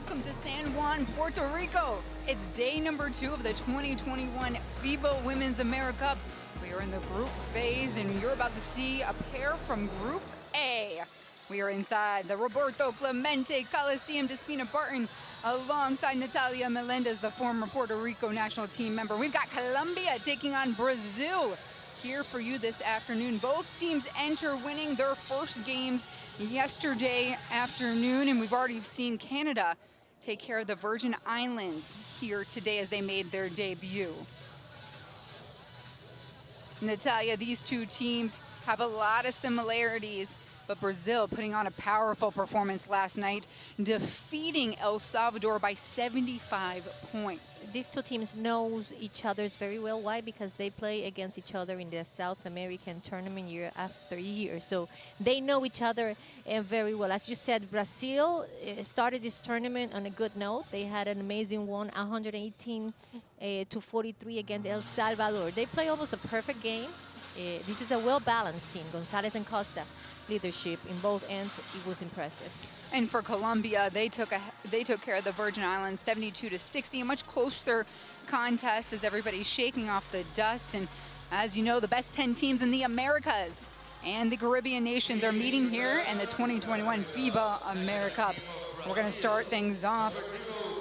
welcome to San Juan, Puerto Rico. It's day number 2 of the 2021 FIBA Women's AmeriCup. We are in the group phase, and you're about to see a pair from Group A. We are inside the Roberto Clemente Coliseum. Despina Barton alongside Natalia Melendez, the former Puerto Rico national team member. We've got Colombia taking on Brazil here for you this afternoon. Both teams enter winning their first games yesterday afternoon, and we've already seen Canada take care of the Virgin Islands here today as they made their debut. Natalia, these two teams have a lot of similarities, but Brazil putting on a powerful performance last night, defeating El Salvador by 75 points. These two teams knows each other very well. Why? Because they play against each other in the South American tournament year after year. So they know each other very well. As you said, Brazil started this tournament on a good note. They had an amazing one, 118 to 43 against El Salvador. They play almost a perfect game. This is a well-balanced team. Gonzalez and Costa leadership in both ends, it was impressive. And for Colombia, they took care of the Virgin Islands 72 to 60, a much closer contest as everybody's shaking off the dust. And as you know, the best 10 teams in the Americas and the Caribbean nations are meeting here in the 2021 FIBA AmeriCup. We're going to start things off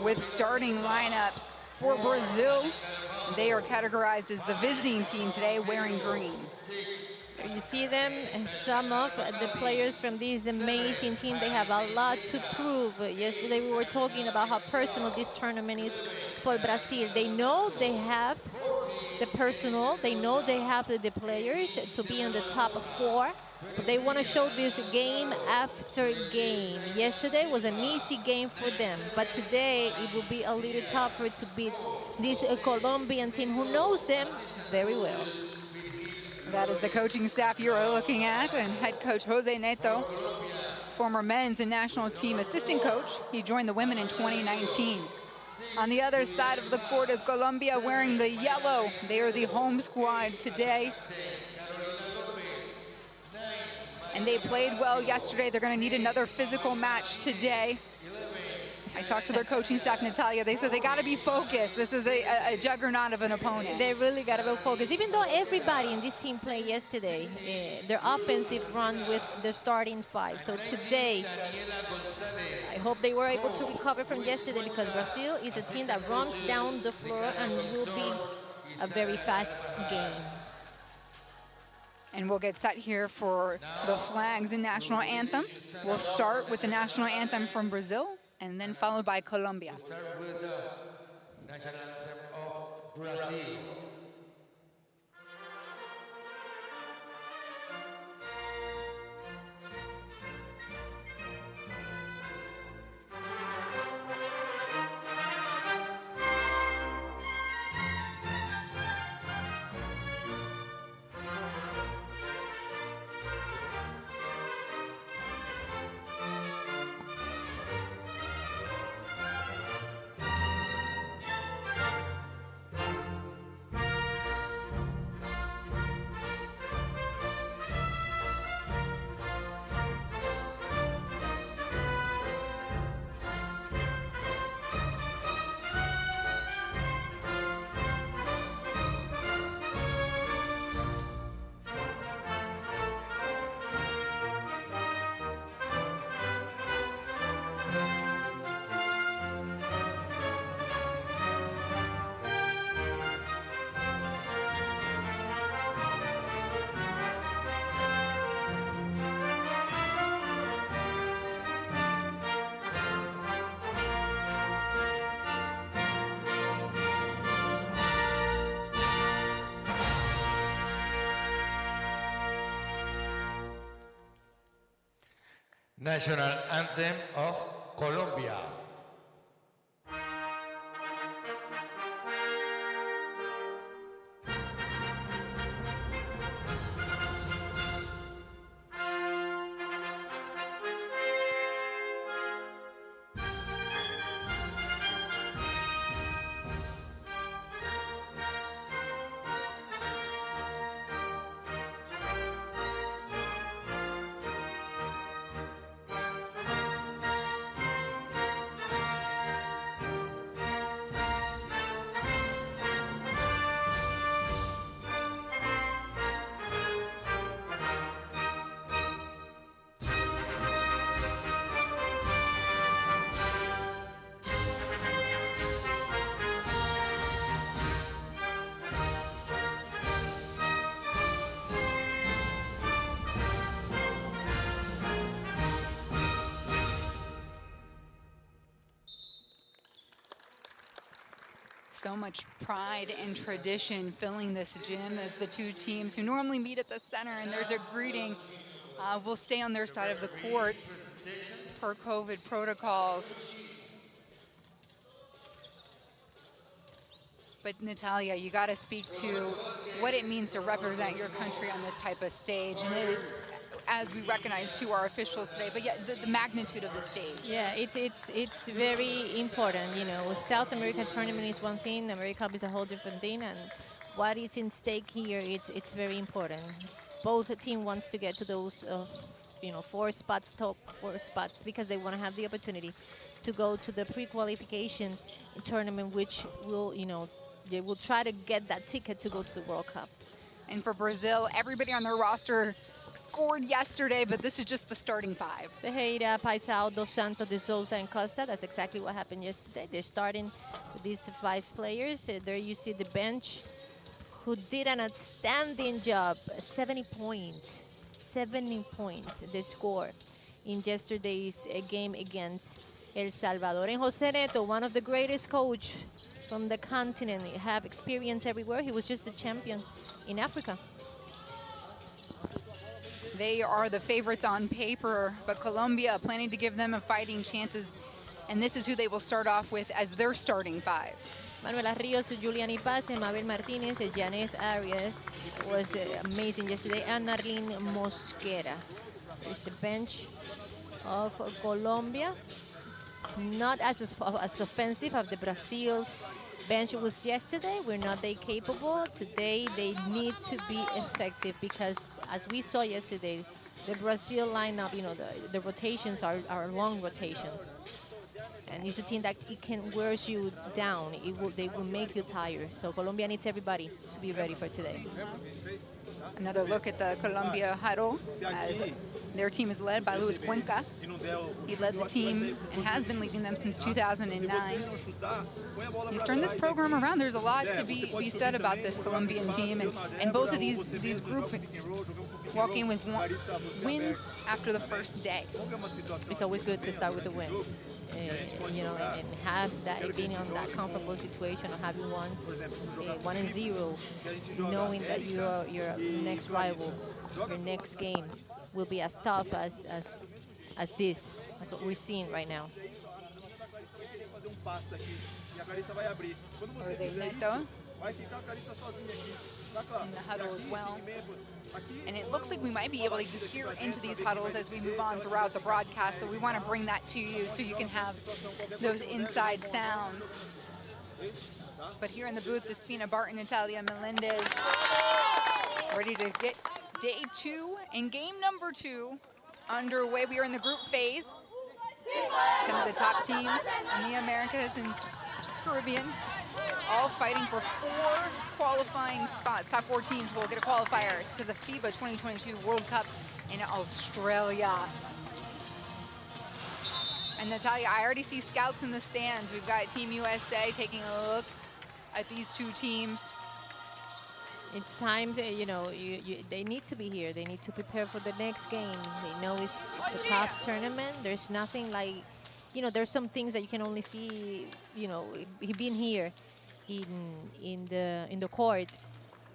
with starting lineups for Brazil. They are categorized as the visiting team today, wearing green. You see them, and some of the players from this amazing team, they have a lot to prove. Yesterday we were talking about how personal this tournament is for Brazil. They know they have the personnel, they know they have the players to be in the top 4, but they want to show this game after game. Yesterday was an easy game for them, but today it will be a little tougher to beat this Colombian team who knows them very well. That is the coaching staff you're looking at, and head coach Jose Neto, former men's and national team assistant coach. He joined the women in 2019. On the other side of the court is Colombia wearing the yellow. They are the home squad today. And they played well yesterday. They're going to need another physical match today. I talked to their coaching staff, Natalia. They said they got to be focused. This is a juggernaut of an opponent. They really got to be focused. Even though everybody in this team played yesterday, their offensive run with the starting 5. So today, I hope they were able to recover from yesterday, because Brazil is a team that runs down the floor and will be a very fast game. And we'll get set here for the flags and national anthem. We'll start with the national anthem from Brazil, and then followed by Colombia. Start with the national anthem of Brazil. National anthem of Colombia. So much pride and tradition filling this gym as the two teams who normally meet at the center, and there's a greeting, will stay on their side of the courts per COVID protocols. But Natalia, you got to speak to what it means to represent your country on this type of stage. And it is, as we recognize too our officials today, but yeah, the magnitude of the stage. Yeah, it's very important. You know, South America tournament is one thing, AmeriCup is a whole different thing, and what is in stake here, it's very important. Both team wants to get to those, you know, top 4 spots, because they want to have the opportunity to go to the pre-qualification tournament, which will, you know, they will try to get that ticket to go to the World Cup. And for Brazil, everybody on their roster scored yesterday, but this is just the starting 5. Tejera, Paisao, Dos Santos, De Souza, and Costa. That's exactly what happened yesterday. They're starting with these 5 players. There you see the bench, who did an outstanding job. 70 points. 70 points they scored in yesterday's game against El Salvador. And Jose Neto, one of the greatest coach from the continent, have experience everywhere. He was just a champion in Africa. They are the favorites on paper, but Colombia planning to give them a fighting chances, and this is who they will start off with as their starting 5. Manuela Rios, Juliani Paz, Mabel Martinez, Janet Arias was amazing yesterday, and Arlene Mosquera. There's the bench of Colombia. Not as offensive as the Brazil's bench was yesterday. We're not that capable. Today they need to be effective, because as we saw yesterday, the Brazil lineup, you know, the rotations are long rotations. And it's a team that it can wear you down. They will make you tired. So Colombia needs everybody to be ready for today. Another look at the Colombia huddle, as their team is led by Luis Cuenca. He led the team and has been leading them since 2009. He's turned this program around. There's a lot to be said about this Colombian team, and both of these groupings walking with wins after the first day. It's always good to start with a win, you know, and have that, being on that comfortable situation of having won 1-0, knowing that your next rival, your next game will be as tough as this. That's what we're seeing right now. Jose Neto in the huddle as well. And it looks like we might be able to hear into these huddles as we move on throughout the broadcast, so we want to bring that to you so you can have those inside sounds. But here in the booth, Despina Barton, Natalia Melendez, ready to get day 2 and game number 2 underway. We are in the group phase. 10 of the top teams in the Americas and Caribbean, all fighting for 4 qualifying spots. Top 4 teams will get a qualifier to the FIBA 2022 World Cup in Australia. And Natalia, I already see scouts in the stands. We've got Team USA taking a look at these 2 teams. It's time to, you know, they need to be here. They need to prepare for the next game. They know it's a tough tournament. There's nothing like, you know, there's some things that you can only see, you know, he been here in the court.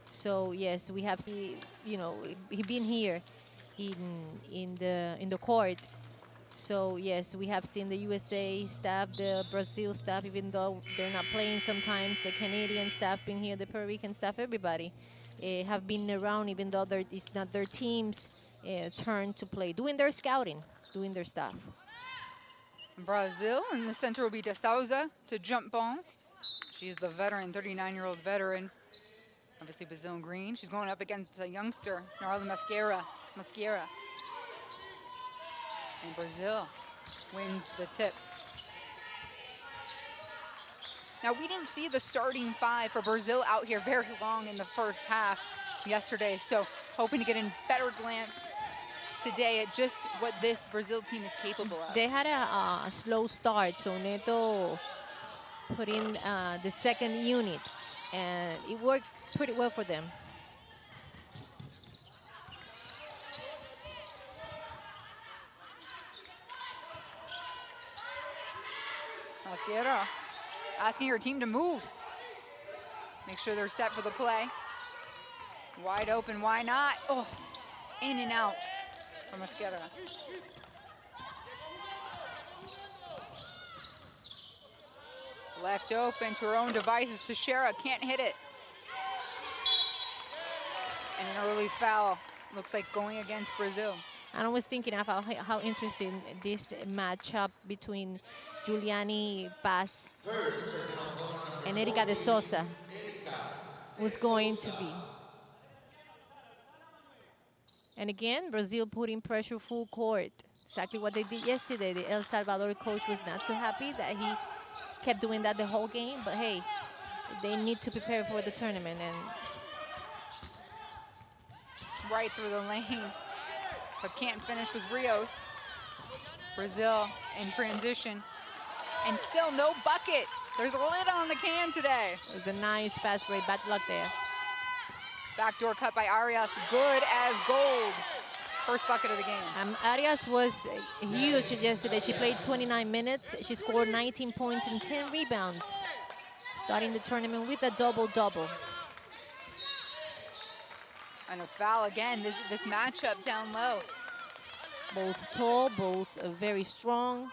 So yes, we have seen, you know, he been here in the court. So yes, we have seen the USA staff, the Brazil staff, even though they're not playing sometimes, the Canadian staff been here, the Puerto Rican staff, everybody have been around, even though it's not their team's turn to play, doing their scouting, doing their stuff. Brazil in the center will be De Souza to jump ball. She's the veteran, 39-year-old veteran. Obviously Brazil in green. She's going up against a youngster, Narla Mosquera. And Brazil wins the tip. Now, we didn't see the starting 5 for Brazil out here very long in the first half yesterday, so hoping to get a better glance today at just what this Brazil team is capable of. They had a slow start, so Neto put in the second unit, and it worked pretty well for them. Mosquera asking her team to move. Make sure they're set for the play. Wide open, why not? Oh, in and out from Mosquera. Left open to her own devices. Teixeira can't hit it. And an early foul. Looks like going against Brazil. And I was thinking about how interesting this matchup between Giuliani Paz and Erika de Souza was going to be. And again, Brazil putting pressure full court. Exactly what they did yesterday. The El Salvador coach was not too happy that he kept doing that the whole game. But hey, they need to prepare for the tournament. And right through the lane, but can't finish was Rios. Brazil in transition, and still no bucket. There's a lid on the can today. It was a nice fast break. Bad luck there. Backdoor cut by Arias, good as gold. First bucket of the game. Arias was huge yesterday. She played 29 minutes. She scored 19 points and 10 rebounds, starting the tournament with a double-double. And a foul again, this matchup down low. Both tall, both very strong.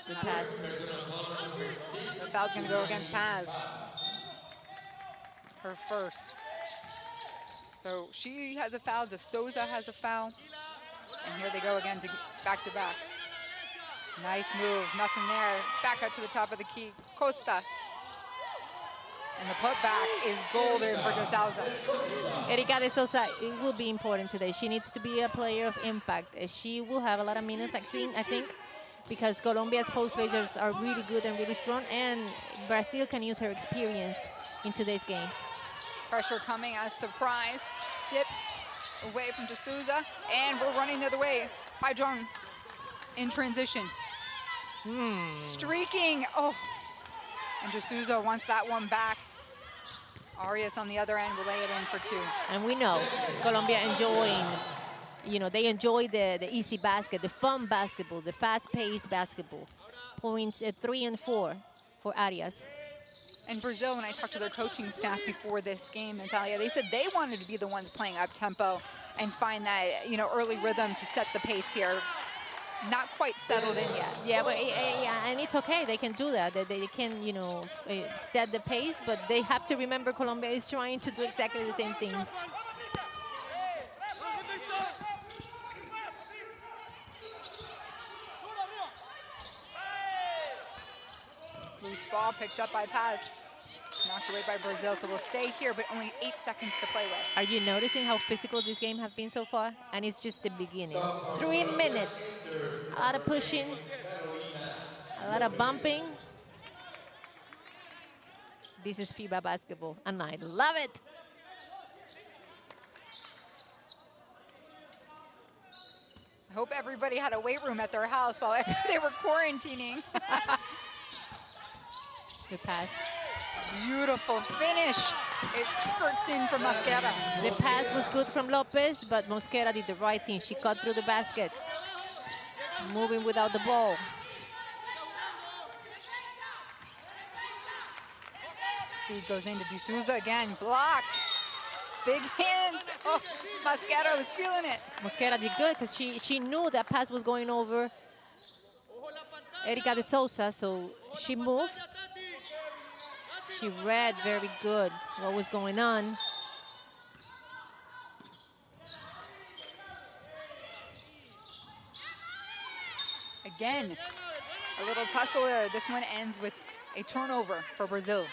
Good pass. The foul's gonna go against Paz. Her first. So she has a foul, De Souza has a foul. And here they go again, back to back. Nice move, nothing there. Back out to the top of the key, Costa. And the putback is golden for De Souza. Erika de Souza, it will be important today. She needs to be a player of impact. She will have a lot of minutes, I think, because Colombia's post players are really good and really strong, and Brazil can use her experience in today's game. Pressure coming as surprise. Tipped away from De Souza, and we're running the other way. Paijon in transition. Streaking, oh. And De Souza wants that one back. Arias on the other end will lay it in for two. And we know Colombia enjoying, they enjoy the easy basket, the fun basketball, the fast-paced basketball. Points at 3 and 4 for Arias. And Brazil, when I talked to their coaching staff before this game, Natalia, they said they wanted to be the ones playing up-tempo and find that, early rhythm to set the pace here. Not quite settled in yet. Yeah, but and it's okay. They can do that. They can, set the pace, but they have to remember Colombia is trying to do exactly the same thing. Loose ball picked up by Paz. Knocked away by Brazil, so we'll stay here, but only 8 seconds to play with. Are you noticing how physical this game has been so far? And it's just the beginning. 3 minutes. A lot of pushing, a lot of bumping. This is FIBA basketball, and I love it. I hope everybody had a weight room at their house while they were quarantining. Good pass. Beautiful finish. It skirts in from Mosquera. The pass was good from Lopez, but Mosquera did the right thing. She cut through the basket, moving without the ball. Feed goes into De Souza again, blocked. Big hands. Oh, Mosquera was feeling it. Mosquera did good because she knew that pass was going over Erika de Souza, so she moved. She read very good what was going on. Again, a little tussle. This one ends with a turnover for Brazil,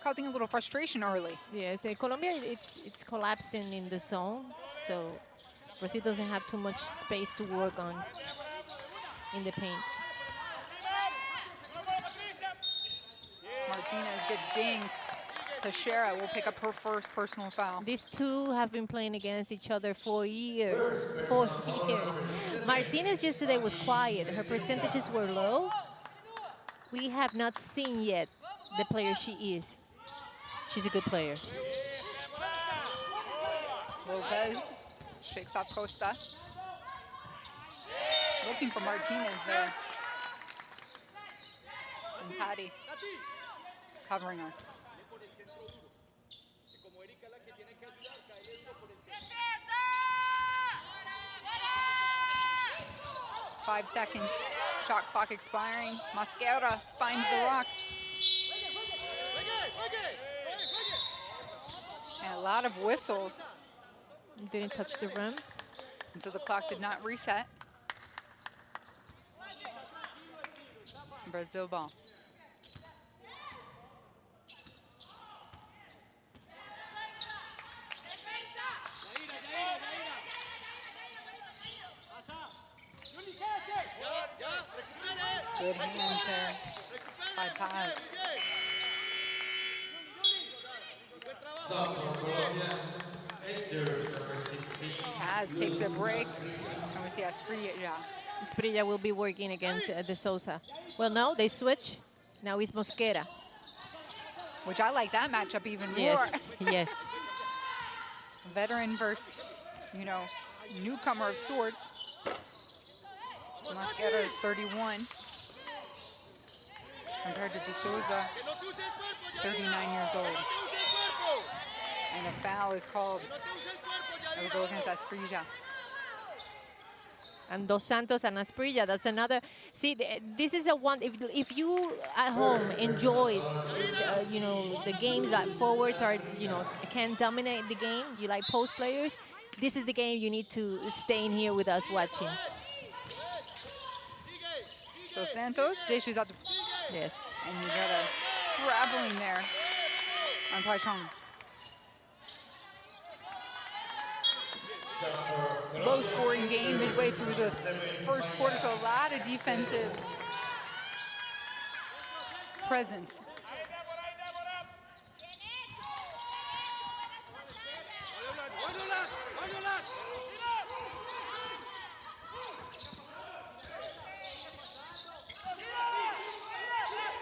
causing a little frustration early. Yes, Colombia, it's collapsing in the zone, so Brazil doesn't have too much space to work on in the paint. Martinez gets dinged. Teixeira will pick up her first personal foul. These two have been playing against each other for years. 4 years. Martinez yesterday was quiet. Her percentages were low. We have not seen yet the player she is. She's a good player. Lopez shakes off Costa. Looking for Martinez there. And Patty covering her. 5 seconds. Shot clock expiring. Mosquera finds the rock. And a lot of whistles. Didn't touch the rim. And so the clock did not reset. Brazil ball. Good hands there by Paz. Paz takes a break. And we see Asprilla. Asprilla will be working against De Souza. Well, no, they switch. Now it's Mosquera. Which I like that matchup even more. Yes, yes. Veteran versus, you know, newcomer of sorts. Mosquera is 31. Compared to De Souza, 39 years old. And a foul is called. It will go against Asprilla. And Dos Santos and Asprilla, that's another. See, this is a one. If you at home enjoy, you know, the games that forwards are, you know, can dominate the game. You like post players. This is the game you need to stay in here with us watching. Dos Santos dishes out. Yes. And you got a traveling there on Paichong. Low scoring game midway through the first quarter, so a lot of defensive presence.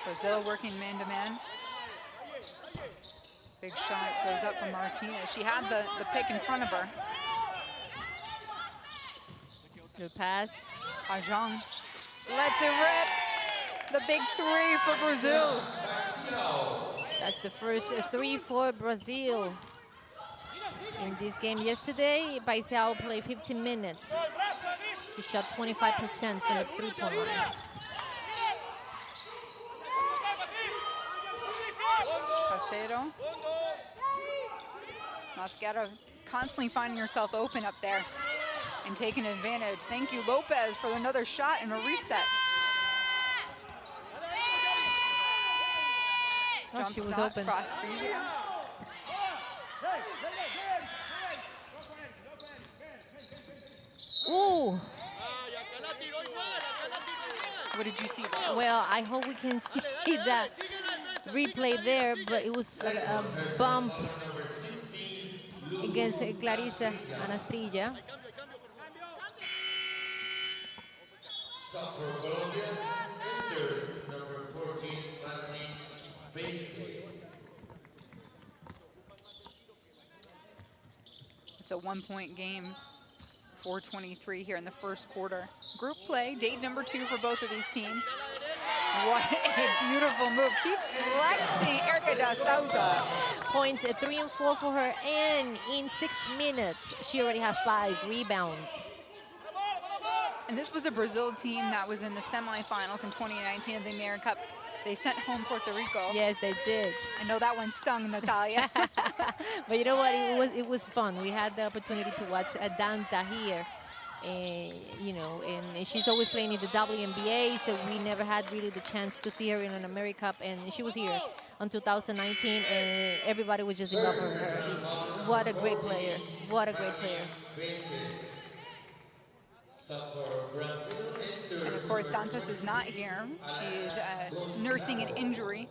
Brazil working man-to-man. Big shot goes up from Martinez. She had the pick in front of her. Good pass. Pajong lets it rip. The big 3 for Brazil. That's the first 3 for Brazil. In this game yesterday, Paisao played 15 minutes. She shot 25% from the three-point line. Casero. Mosquera constantly finding herself open up there and taking advantage. Thank you, Lopez, for another shot and a reset. Oh, she was open. Cross feed. Ooh. What did you see there? Well, I hope we can see that replay there, but it was a bump against Clarissa and Asprilla. Colombia enters number 14, It's a 1-point game. 4:23 here in the first quarter. Group play, date number 2 for both of these teams. What a beautiful move. Keeps flexing Erica da Souza. Points 3 and 4 for her, and in 6 minutes, she already has 5 rebounds. And this was a Brazil team that was in the semifinals in 2019 of the AmeriCup. They sent home Puerto Rico. Yes, they did. I know that one stung, Natalia. But you know what? It was fun. We had the opportunity to watch Dan Tahir. You know, and she's always playing in the WNBA, so we never had really the chance to see her in an AmeriCup, and she was here in 2019, and everybody was just in love with her. What a great player. What a great player. And of course, Dantas is not here. She's nursing an injury.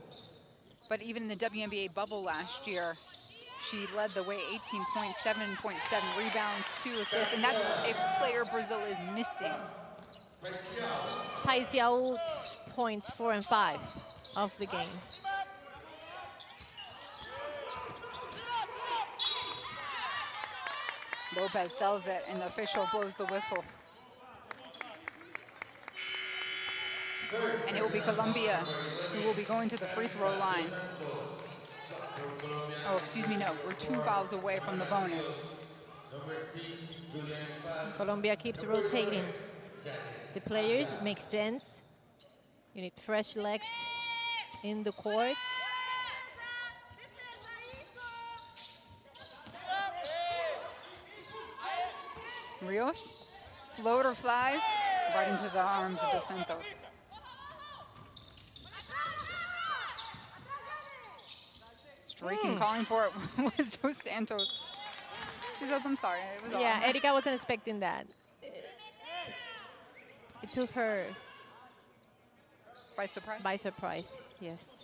But even in the WNBA bubble last year, she led the way, 18 points, 7.7 rebounds, 2 assists, and that's a player Brazil is missing. Paisiao's points 4 and 5 of the game. Lopez sells it, and the official blows the whistle. And it will be Colombia who will be going to the free throw line. Oh, excuse me, no. We're 2 fouls away from the bonus. Colombia keeps rotating. The players, makes sense. You need fresh legs in the court. Rios, floater flies right into the arms of Dos Santos. Streaking, calling for it was Dos Santos. She says, I'm sorry, it was Yeah, all. Erika wasn't expecting that. It took her By surprise? by surprise, yes.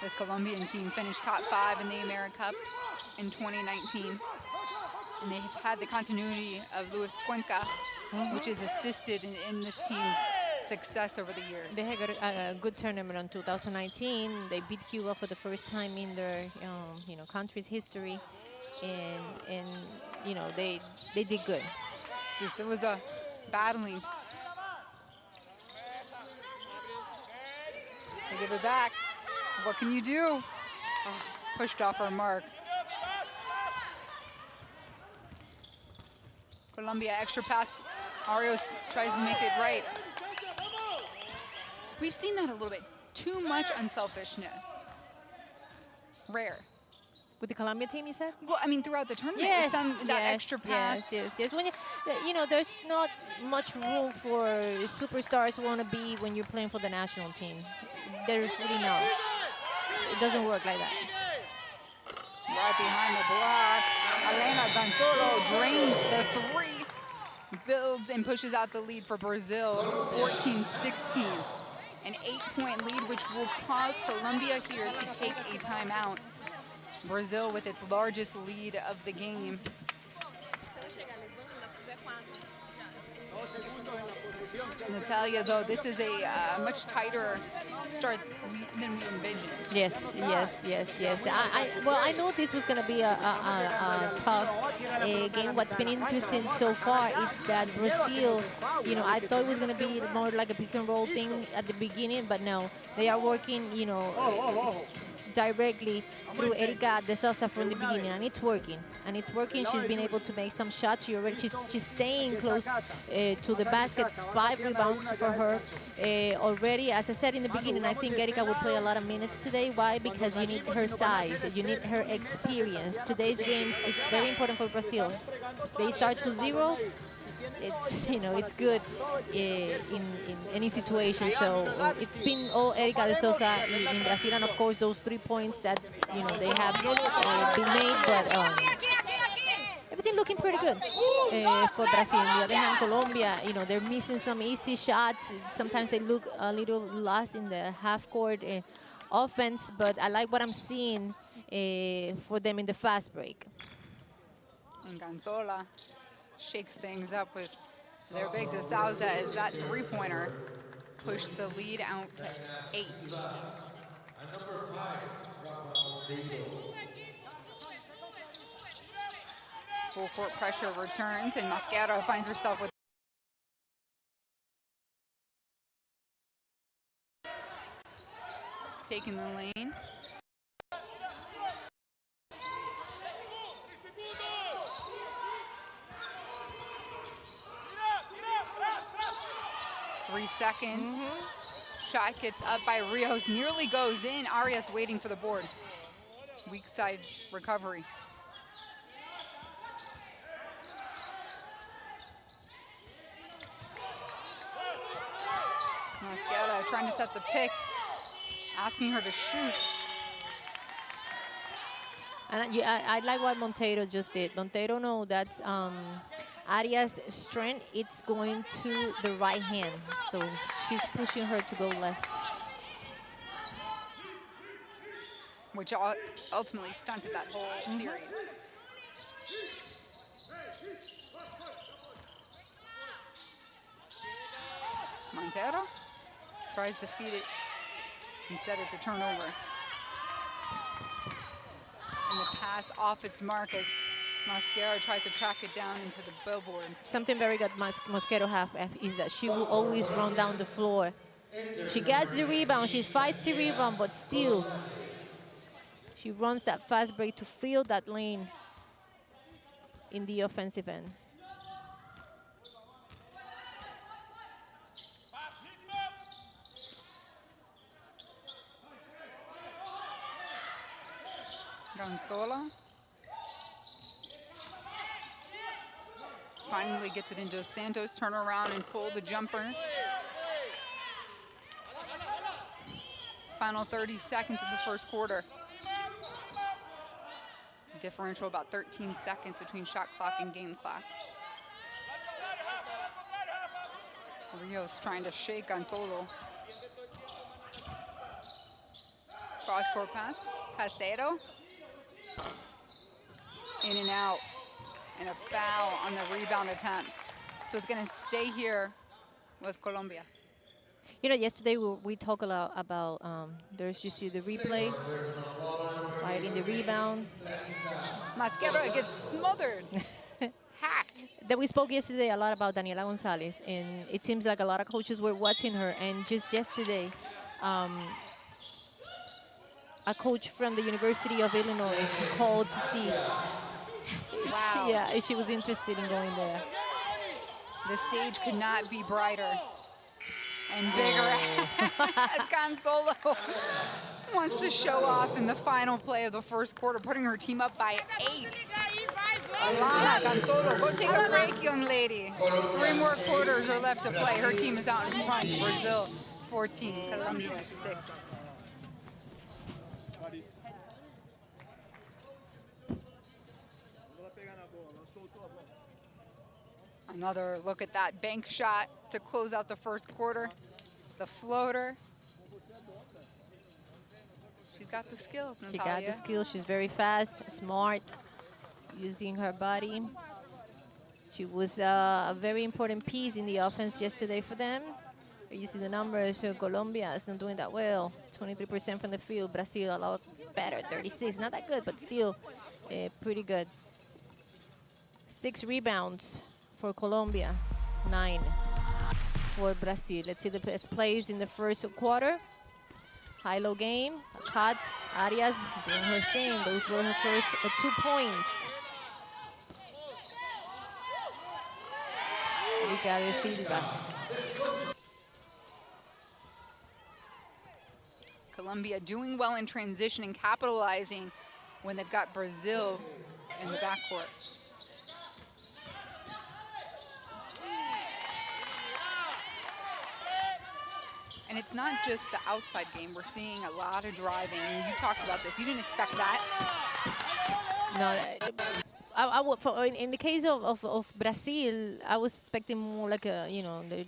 This Colombian team finished top 5 in the AmeriCup in 2019. And they've had the continuity of Luis Cuenca, which has assisted in this team's success over the years. They had a good tournament in 2019. They beat Cuba for the first time in their country's history. And they did good. Yes, it was a battling. They give it back. What can you do? Oh, pushed off our mark. Colombia, extra pass. Arios tries to make it right. We've seen that a little bit. Too much unselfishness. Rare. With the Colombia team, you said? Well, I mean, throughout the tournament, that extra pass. Yes. When there's not much room for superstars wannabe when you're playing for the national team. There's really no. It doesn't work like that. Right behind the block, Elena Gonzalo drains the 3, builds and pushes out the lead for Brazil, 14-16. An 8-point lead, which will cause Colombia here to take a timeout. Brazil with its largest lead of the game. Natalia, though, this is a much tighter start than we envisioned. Yes. I know this was going to be a tough game. What's been interesting so far is that Brazil, I thought it was going to be more like a pick and roll thing at the beginning, but no, they are working, directly through Erika de Sosa from the beginning, and it's working. She's been able to make some shots. She's staying close to the baskets. 5 rebounds for her already. As I said in the beginning, I think Erika will play a lot of minutes today. Why? Because you need her size, you need her experience. Today's games, it's very important for Brazil. They start to 0. It's good in any situation. So it's been all Erika de Sosa in Brazil, and of course those 3 points that they have been made. But everything looking pretty good for Brazil. On the other hand, Colombia, they're missing some easy shots. Sometimes they look a little lost in the half-court offense. But I like what I'm seeing for them in the fast break. And Gonzola shakes things up with their big De Souza as that 3-pointer pushed the lead out to 8. Full court pressure returns, and Mosquera finds herself with taking the lane. Three seconds. Shot gets up by Rios, nearly goes in. Arias waiting for the board. Weak side recovery. Mosquera trying to set the pick, asking her to shoot. And I like what Monteiro just did. Monteiro know that Arias' strength, it's going to the right hand. So she's pushing her to go left. Which ultimately stunted that whole series. Montero tries to feed it. Instead, it's a turnover. And the pass pass off its mark as Mosquera tries to track it down into the billboard. Something very good Mosquero have is that she will always run down the floor. She gets the rebound, she fights the rebound, but still, she runs that fast break to fill that lane in the offensive end. Gonzola finally gets it into Santos, turn around and pull the jumper. Final 30 seconds of the first quarter. Differential about 13 seconds between shot clock and game clock. Rios trying to shake Gonzalo. Cross-court pass, Pasero. In and out, and a foul on the rebound attempt. So it's gonna stay here with Colombia. You know, yesterday we talked a lot about, you see the replay, fighting the rebound. Mosquera gets smothered, hacked. That we spoke yesterday a lot about Daniela Gonzalez, and it seems like a lot of coaches were watching her, and just yesterday, a coach from the University of Illinois called to see. Wow. Yeah, she was interested in going there. The stage could not be brighter and bigger as Gonzalo wants to show off in the final play of the first quarter, putting her team up by 8. Alana Gonzalo, go take a break, young lady. 3 more quarters are left to play. Her team is out in front. Brazil 14, Colombia 6. Another look at that bank shot to close out the first quarter. The floater. She's got the skills, Natalia. She got the skills. She's very fast, smart, using her body. She was a very important piece in the offense yesterday for them. You see the numbers. So Colombia is not doing that well. 23% from the field. Brazil a lot better, 36. Not that good, but still pretty good. 6 rebounds for Colombia, 9 for Brazil. Let's see the best plays in the first quarter. High-low game, hot. Arias doing her thing. Those were her first 2 points. Erika Silva. Colombia doing well in transition and capitalizing when they've got Brazil in the backcourt. And it's not just the outside game. We're seeing a lot of driving. And you talked about this. You didn't expect that. No, in the case of Brazil, I was expecting more like a,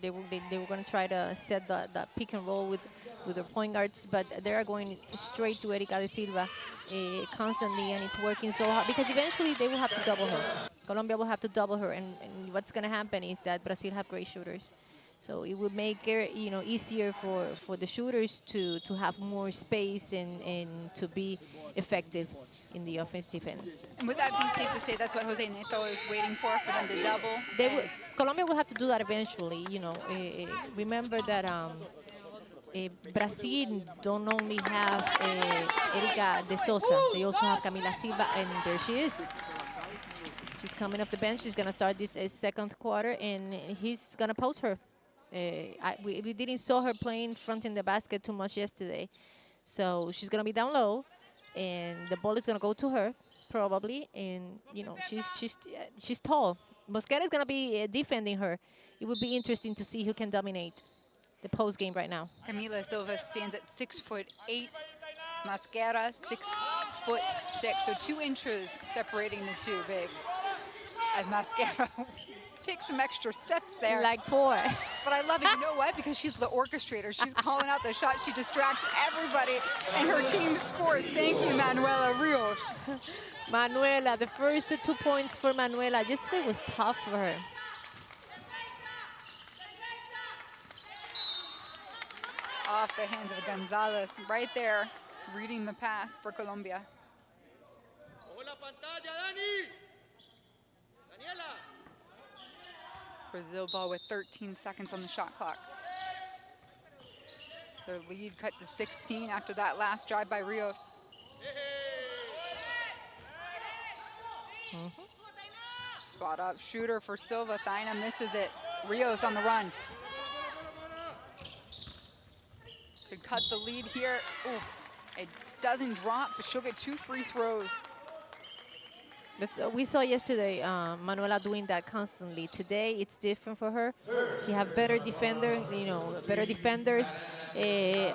they were going to try to set that pick and roll with their point guards, but they are going straight to Erika de Silva constantly, and it's working so hard because eventually they will have to double her. Colombia will have to double her, and what's going to happen is that Brazil have great shooters. So it would make it, easier for the shooters to have more space and to be effective in the offensive end. And would that be safe to say that's what Jose Neto is waiting for them to double? Colombia will have to do that eventually. Remember that Brazil don't only have Erika de Sosa, they also have Camila Silva, and there she is. She's coming off the bench. She's going to start this second quarter, and he's going to post her. We didn't saw her playing front in the basket too much yesterday. So she's going to be down low, and the ball is going to go to her, probably. And, she's tall. Mosquera is going to be defending her. It would be interesting to see who can dominate the post game right now. Camila Silva stands at 6'8". Mosquera 6'6". So 2 inches separating the two bigs. As Mosquera takes some extra steps there. Like 4. But I love it. You know what? Because she's the orchestrator. She's calling out the shot. She distracts everybody, and her team scores. Thank you, Manuela Rios. Manuela, the first 2 points for Manuela. Yesterday was tough for her. Off the hands of Gonzalez. Right there, reading the pass for Colombia. Brazil ball with 13 seconds on the shot clock. Their lead cut to 16 after that last drive by Rios. Spot up shooter for Silva. Thaina misses it. Rios on the run. Could cut the lead here. Ooh, it doesn't drop, but she'll get 2 free throws. We saw yesterday Manuela doing that constantly. Today it's different for her. She have better defenders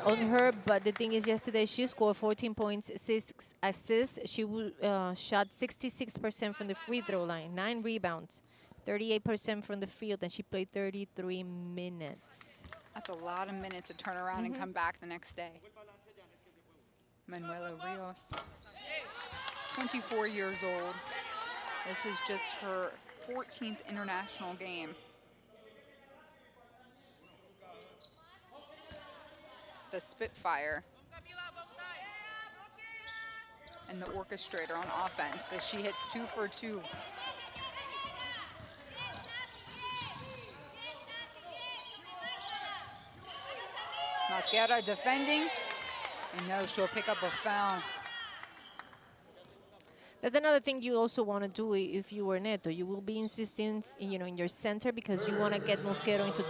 on her. But the thing is, yesterday she scored 14 points, 6 assists. She shot 66% from the free throw line, 9 rebounds, 38% from the field, and she played 33 minutes. That's a lot of minutes to turn around and come back the next day. Manuela Rios, 24 years old. This is just her 14th international game. The Spitfire and the orchestrator on offense as she hits 2 for 2. Mosquera defending, and no, she'll pick up a foul. That's another thing you also want to do if you were Neto. You will be insisting, in your center because you want to get Mosquero into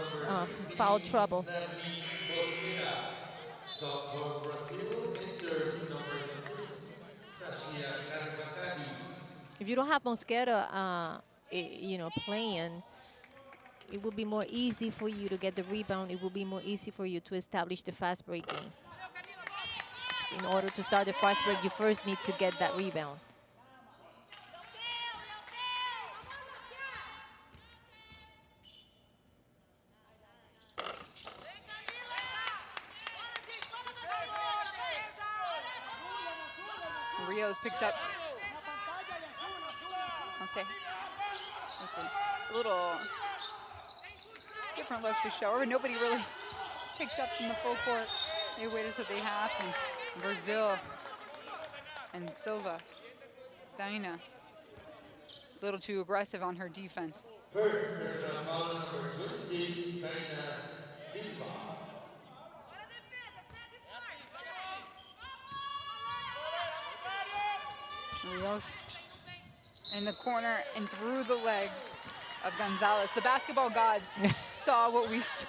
foul trouble. If you don't have Mosquera, playing, it will be more easy for you to get the rebound. It will be more easy for you to establish the fast break game. In order to start the fast break, you first need to get that rebound. Rios picked up, I'll say, just a little different look to show her, but nobody really picked up in the full court. They waited till they half, and Brazil and Silva, Thaina, a little too aggressive on her defense. First, foul number 26, Thaina Silva. Rios in the corner and through the legs of Gonzalez. The basketball gods saw what we saw.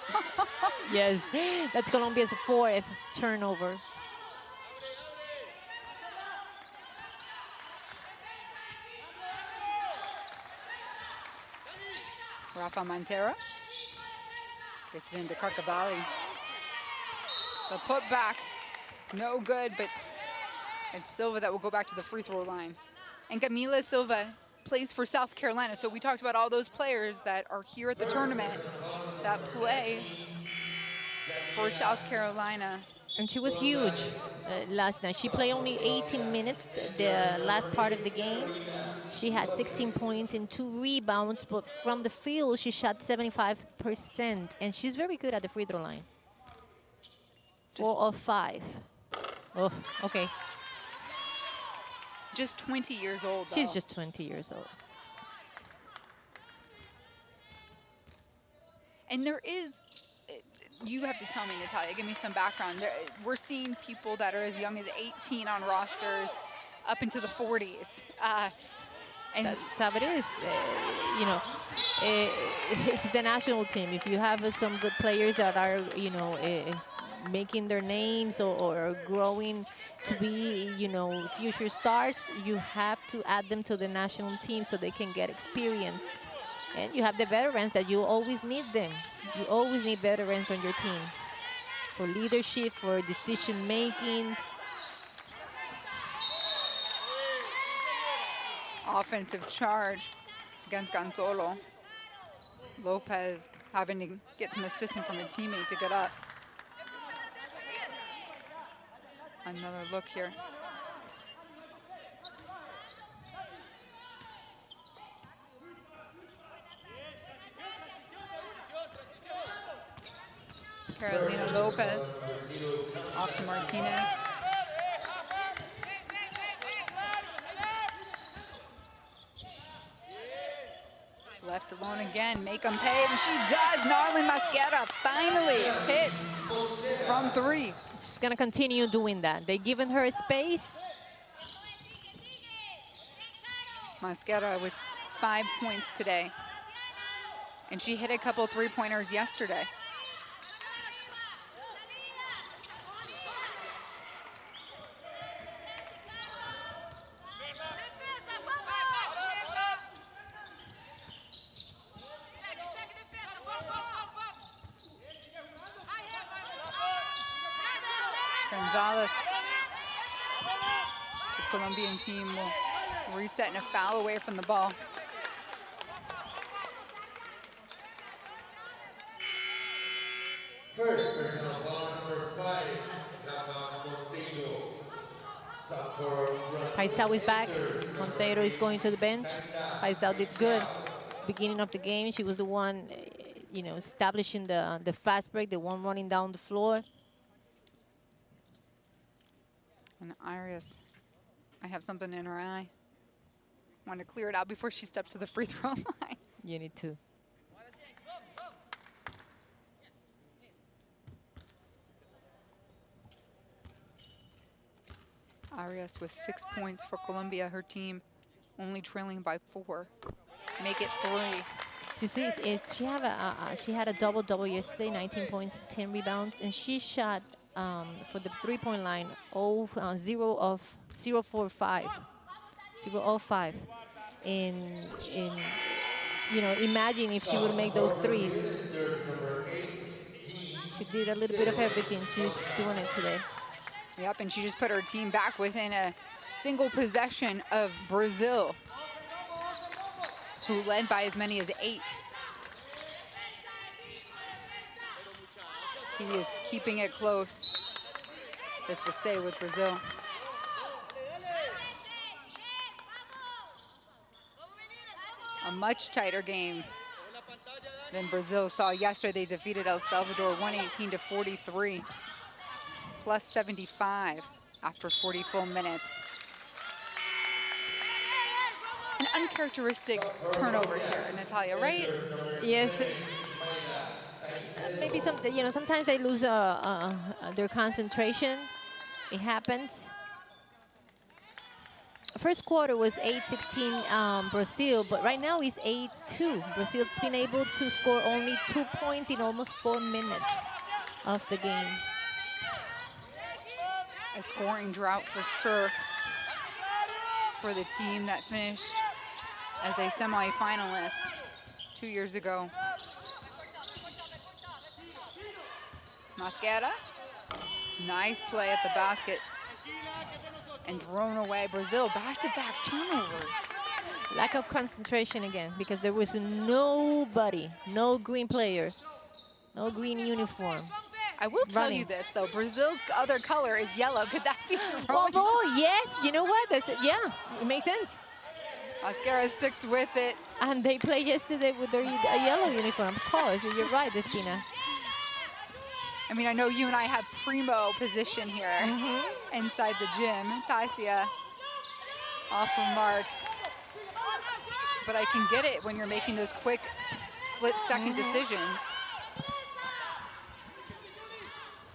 Yes, that's Colombia's 4th turnover. Rafa Montero gets it into Carcavalli. The putback, no good, but it's Silva that will go back to the free throw line. And Camila Silva plays for South Carolina. So we talked about all those players that are here at the tournament that play for South Carolina. And she was huge last night. She played only 18 minutes, the last part of the game. She had 16 points and 2 rebounds, but from the field, she shot 75%. And she's very good at the free throw line. 4 of 5. Oh, okay. Just 20 years old, though. She's just 20 years old. And there is, you have to tell me, Natalia, give me some background. We're seeing people that are as young as 18 on rosters up into the 40s. And that's how it is. It's the national team. If you have some good players that are, making their names or growing to be, future stars, you have to add them to the national team so they can get experience. And you have the veterans that you always need them. You always need veterans on your team for leadership, for decision making. Offensive charge against Gonzalo. Lopez having to get some assistance from a teammate to get up. Another look here. Carolina Lopez off to Martinez. Left alone again, make them pay, and she does. Narly Masquera finally hits from 3. She's gonna continue doing that. They've given her space. Masquera with 5 points today. And she hit a couple 3-pointers yesterday. Gonzalez, this Colombian team will reset and a foul away from the ball. First personal foul number 5, Monteiro. Paisao is back. Monteiro is going to the bench. Paisao did good beginning of the game. She was the one, you know, establishing the fast break, the one running down the floor. And Arias might have something in her eye. Want to clear it out before she steps to the free throw line. You need to. Arias with 6 points for Colombia. Her team only trailing by 4. Make it 3. You see, she had a double-double yesterday, 19 points, 10 rebounds, and she shot for the three-point line 0 of 0-4-5, 0-5. In you know, imagine if she would make those threes. She did a little bit of everything. She's doing it today. Yep, and she just put her team back within a single possession of Brazil, who led by as many as 8. He is keeping it close. This will stay with Brazil. A much tighter game than Brazil saw yesterday. They defeated El Salvador 118-43, plus 75 after 40 full minutes. And uncharacteristic turnovers here, Natalia, right? Yes. Maybe sometimes they lose their concentration. It happens. First quarter was 8-16 Brazil, but right now it's 8-2. Brazil's been able to score only 2 points in almost 4 minutes of the game. A scoring drought for sure for the team that finished as a semi-finalist 2 years ago. Masquera, nice play at the basket and thrown away. Brazil back-to-back turnovers. Lack of concentration again because there was nobody, no green player, no green uniform. I will tell you this though, Brazil's other color is yellow. Could that be throwing? Oh, yes, you know what? Yeah, it makes sense. Masquera sticks with it. And they played yesterday with their yellow uniform, of course. You're right, Despina. I mean, I know you and I have primo position here inside the gym. Tasia off of mark. But I can get it when you're making those quick split-second decisions.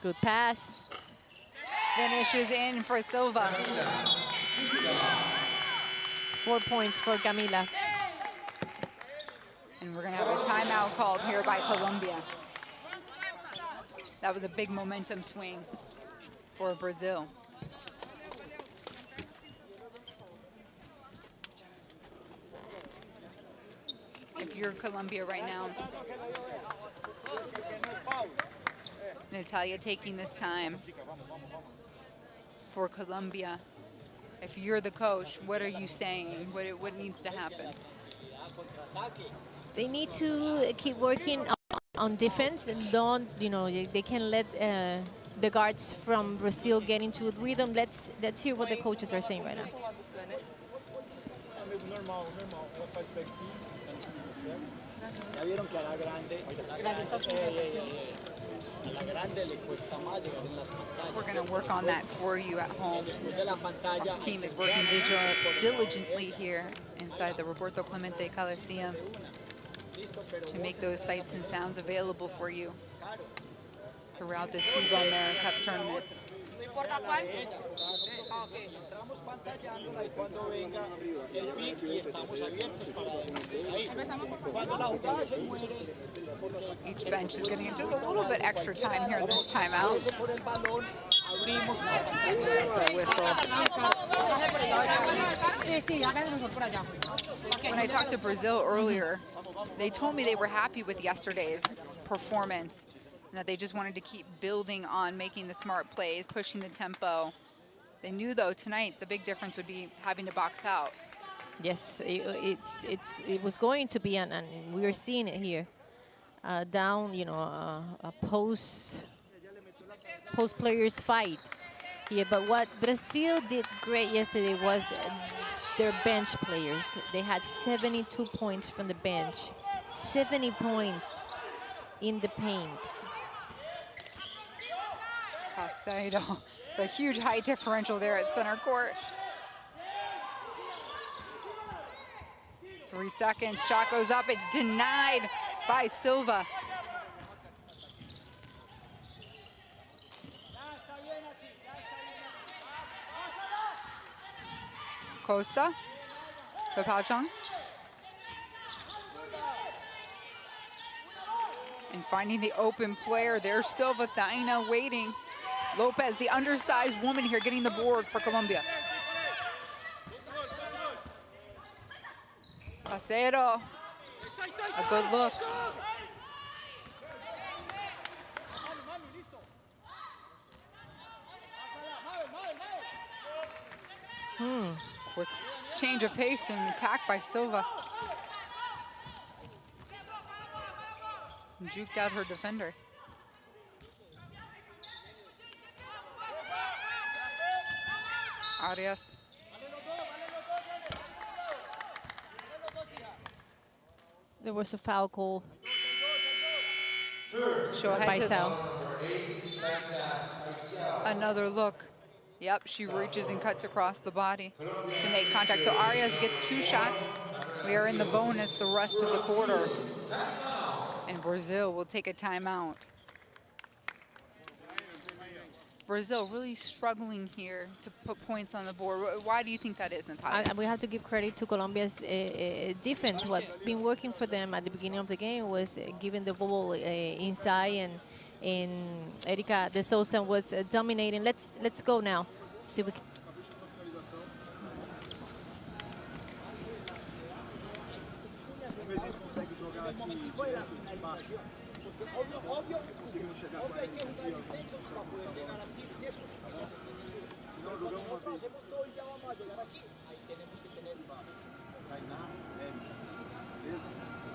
Good pass. Finishes in for Silva. 4 points for Camila. And we're gonna have a timeout called here by Colombia. That was a big momentum swing for Brazil. If you're Colombia right now, Natalia taking this time for Colombia. If you're the coach, what are you saying? What needs to happen? They need to keep working on defense and don't, they can't let the guards from Brazil get into a rhythm. Let's hear what the coaches are saying right now. We're going to work on that for you at home. Our team is working diligently here inside the Roberto Clemente Coliseum. to make those sights and sounds available for you throughout this FIBA AmeriCup tournament. Each bench is getting just a little bit extra time here in this timeout. There's the whistle. When I talked to Brazil earlier, they told me they were happy with yesterday's performance and that they just wanted to keep building on making the smart plays, pushing the tempo. They knew, though, tonight the big difference would be having to box out. Yes, it was going to be, and we are seeing it here. Down, you know, a post players fight here. But what Brazil did great yesterday was their bench players. They had 72 points from the bench, 70 points in the paint. Casado, the huge height differential there at center court. 3 seconds, shot goes up, it's denied by Silva. Costa to Pao Chung. And finding the open player, there's Silva, Thaina waiting. Lopez, the undersized woman here, getting the board for Colombia. Casero, a good look. With change of pace and attack by Silva. Juked out her defender. Arias. There was a foul call Show ahead by to Sal. another look. Yep, she reaches and cuts across the body to make contact. So Arias gets 2 shots. We are in the bonus the rest of the quarter. And Brazil will take a timeout. Brazil really struggling here to put points on the board. Why do you think that is, Natalia? We have to give credit to Colombia's defense. What's been working for them at the beginning of the game was giving the ball inside, and Erika de Souza was dominating. Let's go now. See if we can.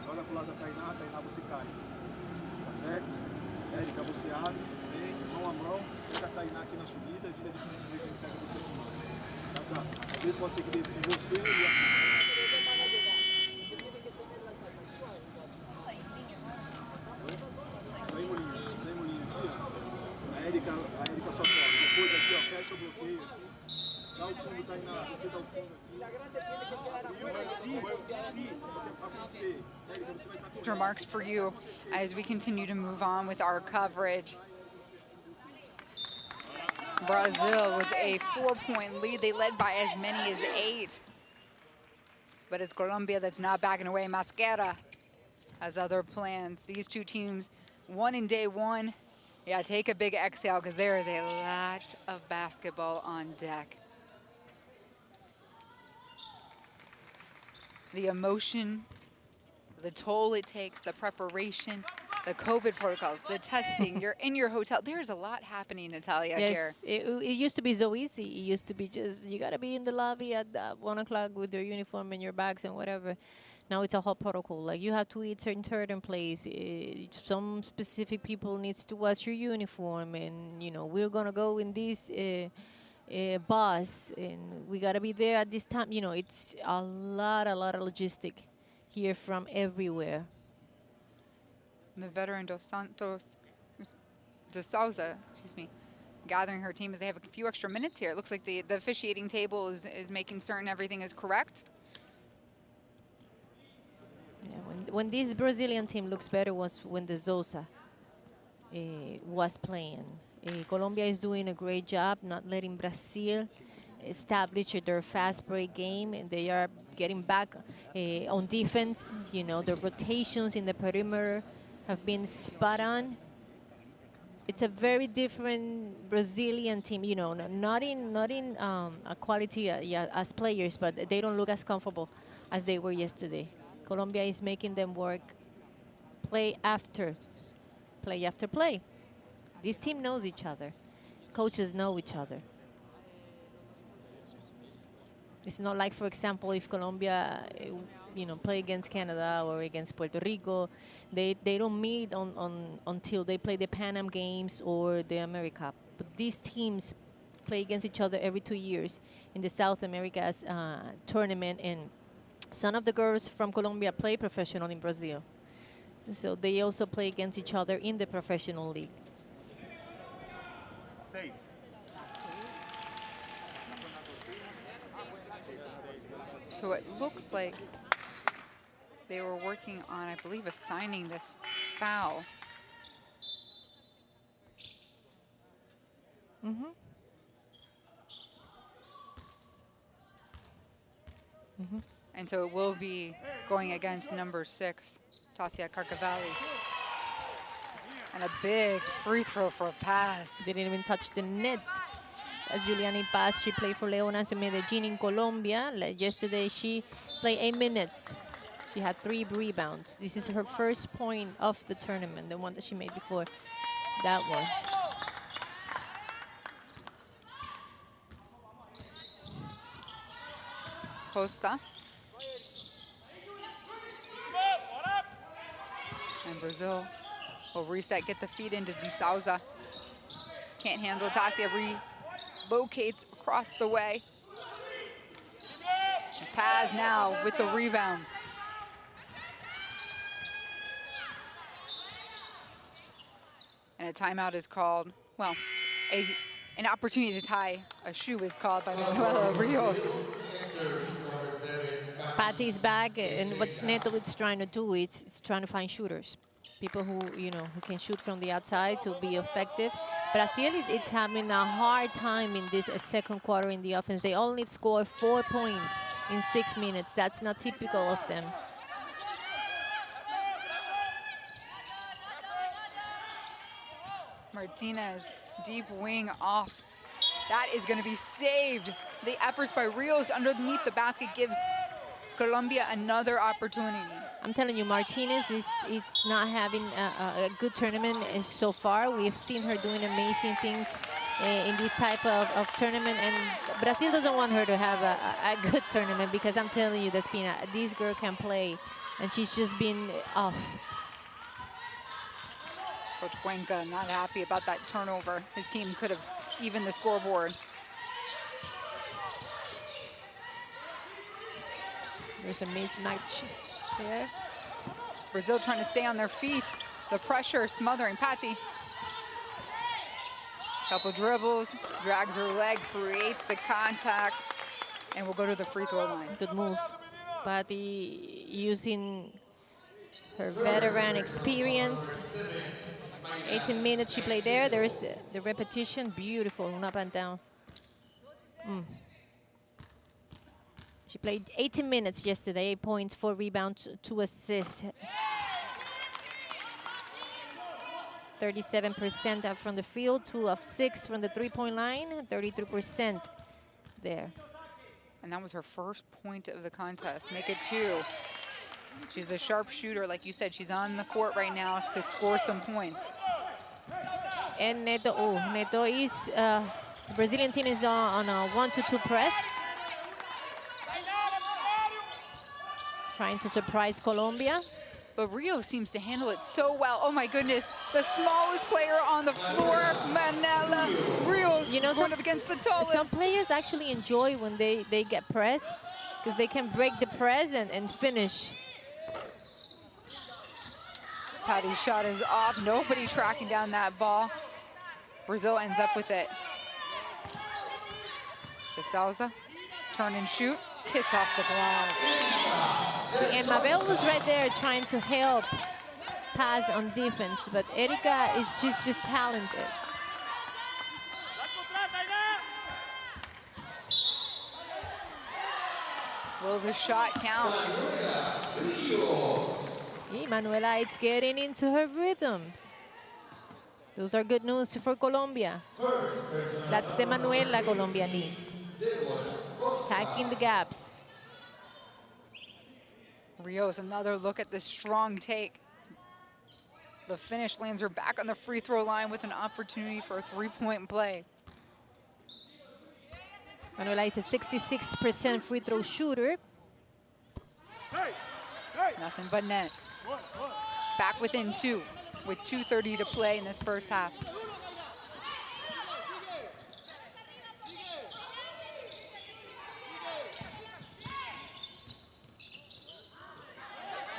Olha pro lado da Tainá, Tainá você cai. Tá certo? Érica, você abre, vem, mão a mão, pega a Tainá aqui na subida e vira de frente e pega você com mão. Tá? Às vezes pode ser que ele você e aqui. Sem molinho aqui, ó. A Érica só corre. Depois aqui, ó, fecha o bloqueio. Dá o fundo, Tainá, você dá o fundo aqui. Remarks for you as we continue to move on with our coverage. Brazil with a 4-point lead. They led by as many as 8. But it's Colombia that's not backing away. Masquera has other plans. These two teams, one in day one. Yeah, take a big exhale because there is a lot of basketball on deck. The emotion, the toll it takes, the preparation, the COVID protocols, the testing. You're in your hotel. There's a lot happening, Natalia, here. Yes, it used to be so easy. It used to be just, you got to be in the lobby at 1 o'clock with your uniform and your bags and whatever. Now it's a whole protocol. Like, you have to eat certain place. Some specific people needs to wash your uniform. And, you know, we're going to go in this bus. And we got to be there at this time. You know, it's a lot of logistic here from everywhere. The veteran De Souza, gathering her team as they have a few extra minutes here. It looks like the officiating table is making certain everything is correct. Yeah, when this Brazilian team looks better was when the Zosa was playing. Colombia is doing a great job not letting Brazil establish their fast break game, and they are getting back on defense. You know, the rotations in the perimeter have been spot on. It's a very different Brazilian team, you know, not in a quality yeah, as players, but they don't look as comfortable as they were yesterday. Colombia is making them work play after play. This team knows each other. Coaches know each other. It's not like, for example, if Colombia, you know, play against Canada or against Puerto Rico, they don't meet until they play the Pan Am Games or the AmeriCup. But these teams play against each other every 2 years in the South America's tournament, and some of the girls from Colombia play professional in Brazil. So they also play against each other in the professional league. So it looks like they were working on, I believe, assigning this foul. And so it will be going against number 6, Tasia Carcavalli. And a big free throw for a pass. Didn't even touch the net. As Juliani Paz, she played for Leonas in Medellin in Colombia. Yesterday, she played 8 minutes. She had 3 rebounds. This is her first point of the tournament, the one that she made before that one. Costa. And Brazil will reset, get the feed into De Souza. Can't handle Tasia, relocates across the way. Paz now with the rebound. And a timeout is called. Well, an opportunity to tie a shoe is called by Manuela Rios. Patty's back, and what's Neto is trying to do is it's trying to find shooters, people who, you know, who can shoot from the outside to be effective. Brazil it's having a hard time in this second quarter in the offense. They only scored 4 points in 6 minutes. That's not typical of them. Martinez, deep wing off. That is going to be saved. The efforts by Rios underneath the basket gives Colombia another opportunity. I'm telling you, Martinez is not having a good tournament so far. We've seen her doing amazing things in this type of tournament, and Brazil doesn't want her to have a good tournament, because I'm telling you, Despina, this girl can play, and she's just been off. Coach Cuenca not happy about that turnover. His team could have evened the scoreboard. There's a mismatch there. Brazil trying to stay on their feet. The pressure smothering Patti. Couple dribbles, drags her leg, creates the contact, and we'll go to the free throw line. Good move. Patti using her veteran experience. 18 minutes she played there. There's the repetition, beautiful, up and down. She played 18 minutes yesterday, 8 points, 4 rebounds, 2 assists. 37% out from the field, 2 of 6 from the three-point line, 33% there. And that was her first point of the contest. Make it 2. She's a sharp shooter, like you said. She's on the court right now to score some points. And Neto is, the Brazilian team is on a 1-2 press. Trying to surprise Colombia. But Rio seems to handle it so well. Oh my goodness, the smallest player on the floor, Manela Rios, you know, going up against the tallest. Some players actually enjoy when they get pressed, because they can break the press and finish. Patty's shot is off. Nobody tracking down that ball. Brazil ends up with it. De Souza, turn and shoot. Kiss off the glass. And Mabel was right there trying to help pass on defense, but Erika is just talented. Will the shot count? Manuela, it's getting into her rhythm. Those are good news for Colombia. That's the Manuela Colombia needs. Attacking the gaps. Rios, another look at this strong take. The finish lands her back on the free throw line with an opportunity for a three-point play. Manuela is a 66% free throw shooter. Nothing but net. Back within 2 with 2:30 to play in this first half.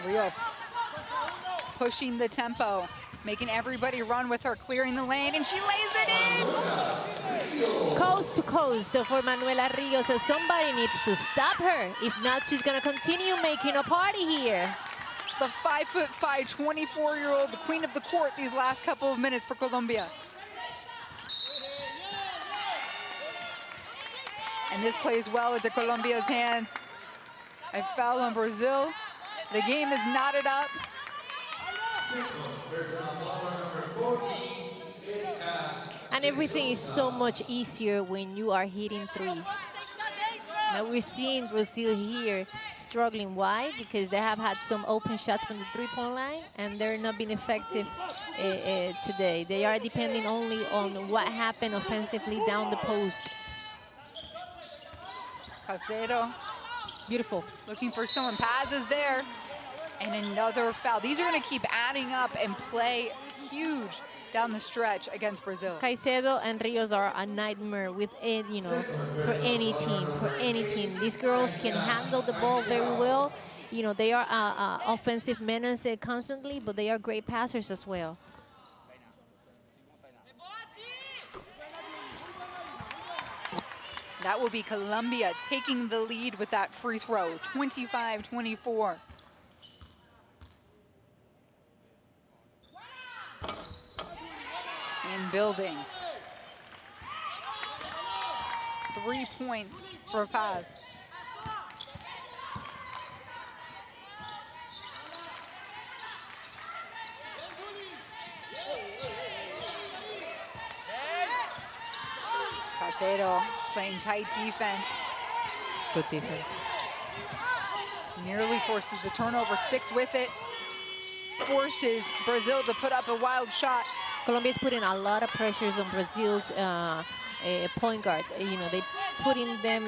Rios pushing the tempo, making everybody run with her, clearing the lane, and she lays it in! Coast to coast for Manuela Rios. So somebody needs to stop her. If not, she's going to continue making a party here. The 5'5", 24-year-old, the queen of the court these last couple of minutes for Colombia. And this plays well into Colombia's hands. A foul on Brazil. The game is knotted up. And everything is so much easier when you are hitting threes. Now we're seeing Brazil here struggling. Why? Because they have had some open shots from the three-point line, and they're not being effective today. They are depending only on what happened offensively down the post. Caicedo. Beautiful. Looking for someone. Paz is there. And another foul. These are going to keep adding up and play huge down the stretch against Brazil. Caicedo and Rios are a nightmare with for any team. These girls can handle the ball very well. They are offensive menace constantly, but they are great passers as well. That will be Colombia taking the lead with that free throw, 25-24. In building. 3 points for Paz. Caicedo playing tight defense. Good defense. Nearly forces the turnover, sticks with it. Forces Brazil to put up a wild shot. Colombia is putting a lot of pressures on Brazil's point guard. They putting them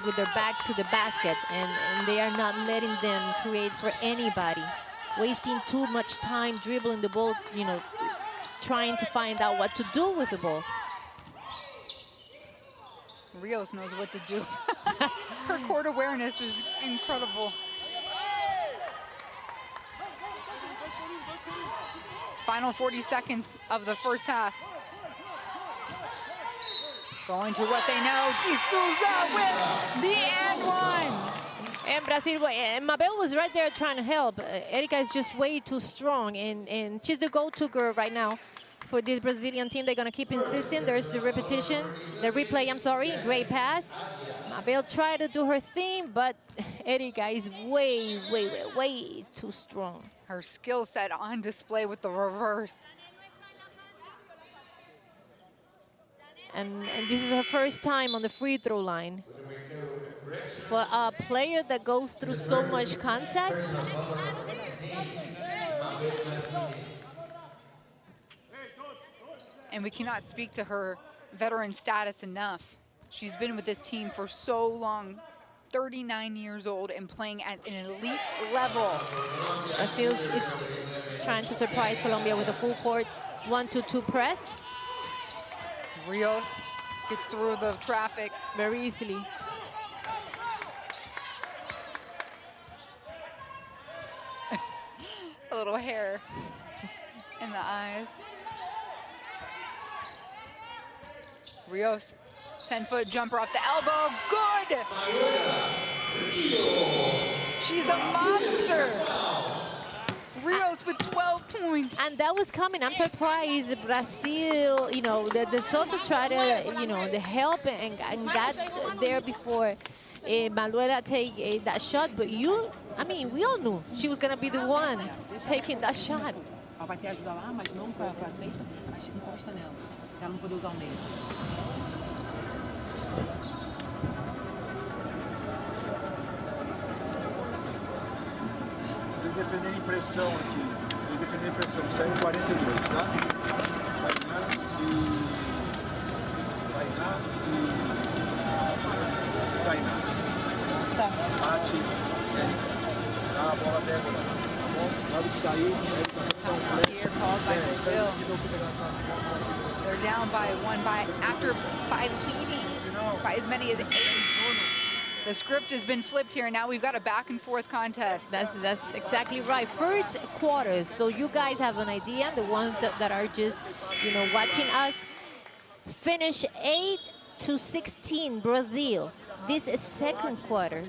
with their back to the basket, and they are not letting them create for anybody. Wasting too much time dribbling the ball, trying to find out what to do with the ball. Rios knows what to do. Her court awareness is incredible. Final 40 seconds of the first half. Going to what they know. De Souza with the and one. And Brazil, Mabel was right there trying to help. Erika is just way too strong, and she's the go-to girl right now for this Brazilian team. They're going to keep insisting. There's the repetition, the replay, I'm sorry. Great pass. Mabel tried to do her thing, but Erika is way too strong. Her skill set on display with the reverse. And this is her first time on the free throw line. For a player that goes through so much contact, and we cannot speak to her veteran status enough. She's been with this team for so long, 39 years old and playing at an elite level. Brazil's it's trying to surprise Colombia with a full court 1-2 press. Rios gets through the traffic very easily. A little hair in the eyes. Rios, 10-foot jumper off the elbow, good! She's a monster. Rios with 12 points. And that was coming. I'm surprised Brazil, you know, the Sosa tried to, you know, the help and got there before Manuela take that shot. But I mean, we all knew she was going to be the one taking that shot. Ela vai ter ajuda lá, mas não para a sexta, mas encosta nela, para ela não poder usar o meio. Se eles defenderem pressão aqui, se eles defenderem pressão, sai 42, tá? Tainá. Tá. Bate, dá a bola dentro, tá bom? Na hora de sair, Here called by Brazil. They're down by one by leading by as many as 8. The script has been flipped here. Now we've got a back and forth contest. That's exactly right. First quarter, so you guys have an idea. The ones that are just, you know, watching us, finish 8-16 Brazil. This second quarter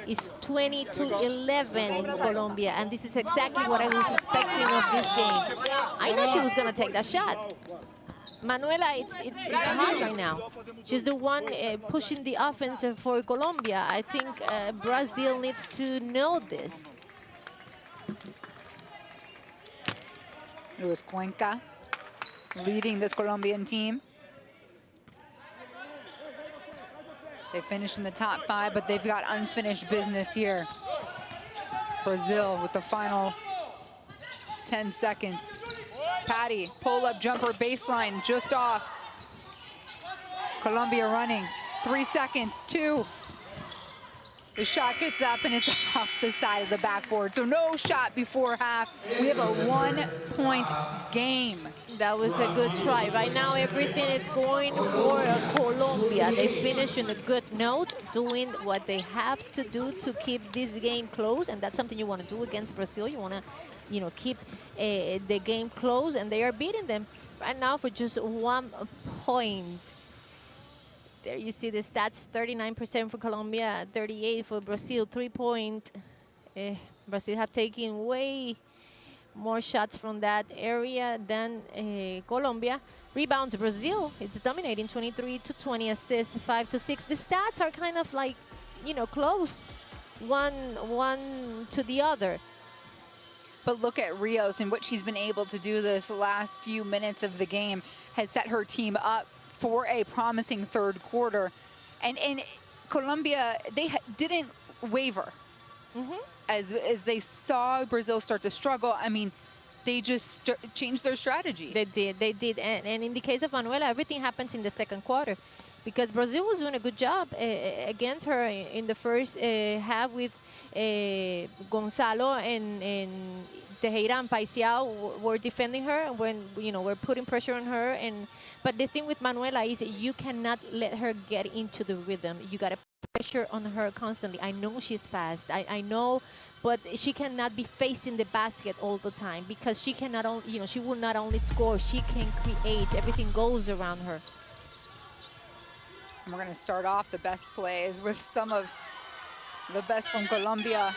is 20-11 Colombia, and this is exactly what I was expecting of this game. I know she was gonna take that shot. Manuela, it's hard right now. She's the one pushing the offense for Colombia. I think Brazil needs to know this. Luis Cuenca leading this Colombian team. They finished in the top 5, but they've got unfinished business here. Brazil with the final 10 seconds. Patty, pull-up jumper baseline, just off. Colombia running, 3 seconds, 2. The shot gets up and it's off the side of the backboard. So no shot before half. We have a 1-point game. That was a good try. Right now, everything is going for Colombia. They finish on a good note, doing what they have to do to keep this game close, and that's something you want to do against Brazil. You want to, you know, keep the game close, and they are beating them right now for just 1 point. There you see the stats: 39% for Colombia, 38% for Brazil. 3-point. Brazil have taken way more shots from that area than Colombia. Rebounds, Brazil, it's dominating, 23-20, assists, 5-6. The stats are kind of like, you know, close, one to the other. But look at Rios and what she's been able to do this last few minutes of the game has set her team up for a promising third quarter. And Colombia, they didn't waver. As they saw Brazil start to struggle. I mean, they just changed their strategy. They did. And in the case of Manuela, everything happens in the second quarter, because Brazil was doing a good job against her in the first half with Gonzalo and Tejera and Paisiao were defending her when, you know, we're putting pressure on her. But the thing with Manuela is you cannot let her get into the rhythm. You got to pressure on her constantly. I know she's fast. I know, but she cannot be facing the basket all the time, because she cannot only, you know, she will not only score, she can create. Everything goes around her. And we're going to start off the best plays with some of the best from Colombia.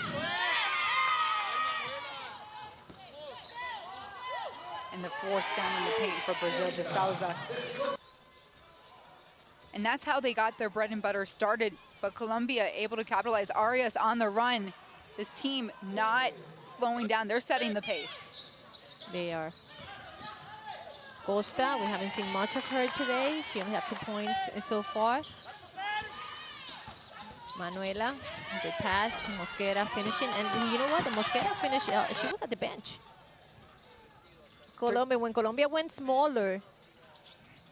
And the force down in the paint for Brazil, de Souza. And that's how they got their bread and butter started. But Colombia able to capitalize. Arias on the run. This team not slowing down. They're setting the pace. They are. Costa, we haven't seen much of her today. She only has 2 points so far. Manuela, good pass. Mosquera finishing. And you know what? The Mosquera finished, she was at the bench. Colombia, when Colombia went smaller,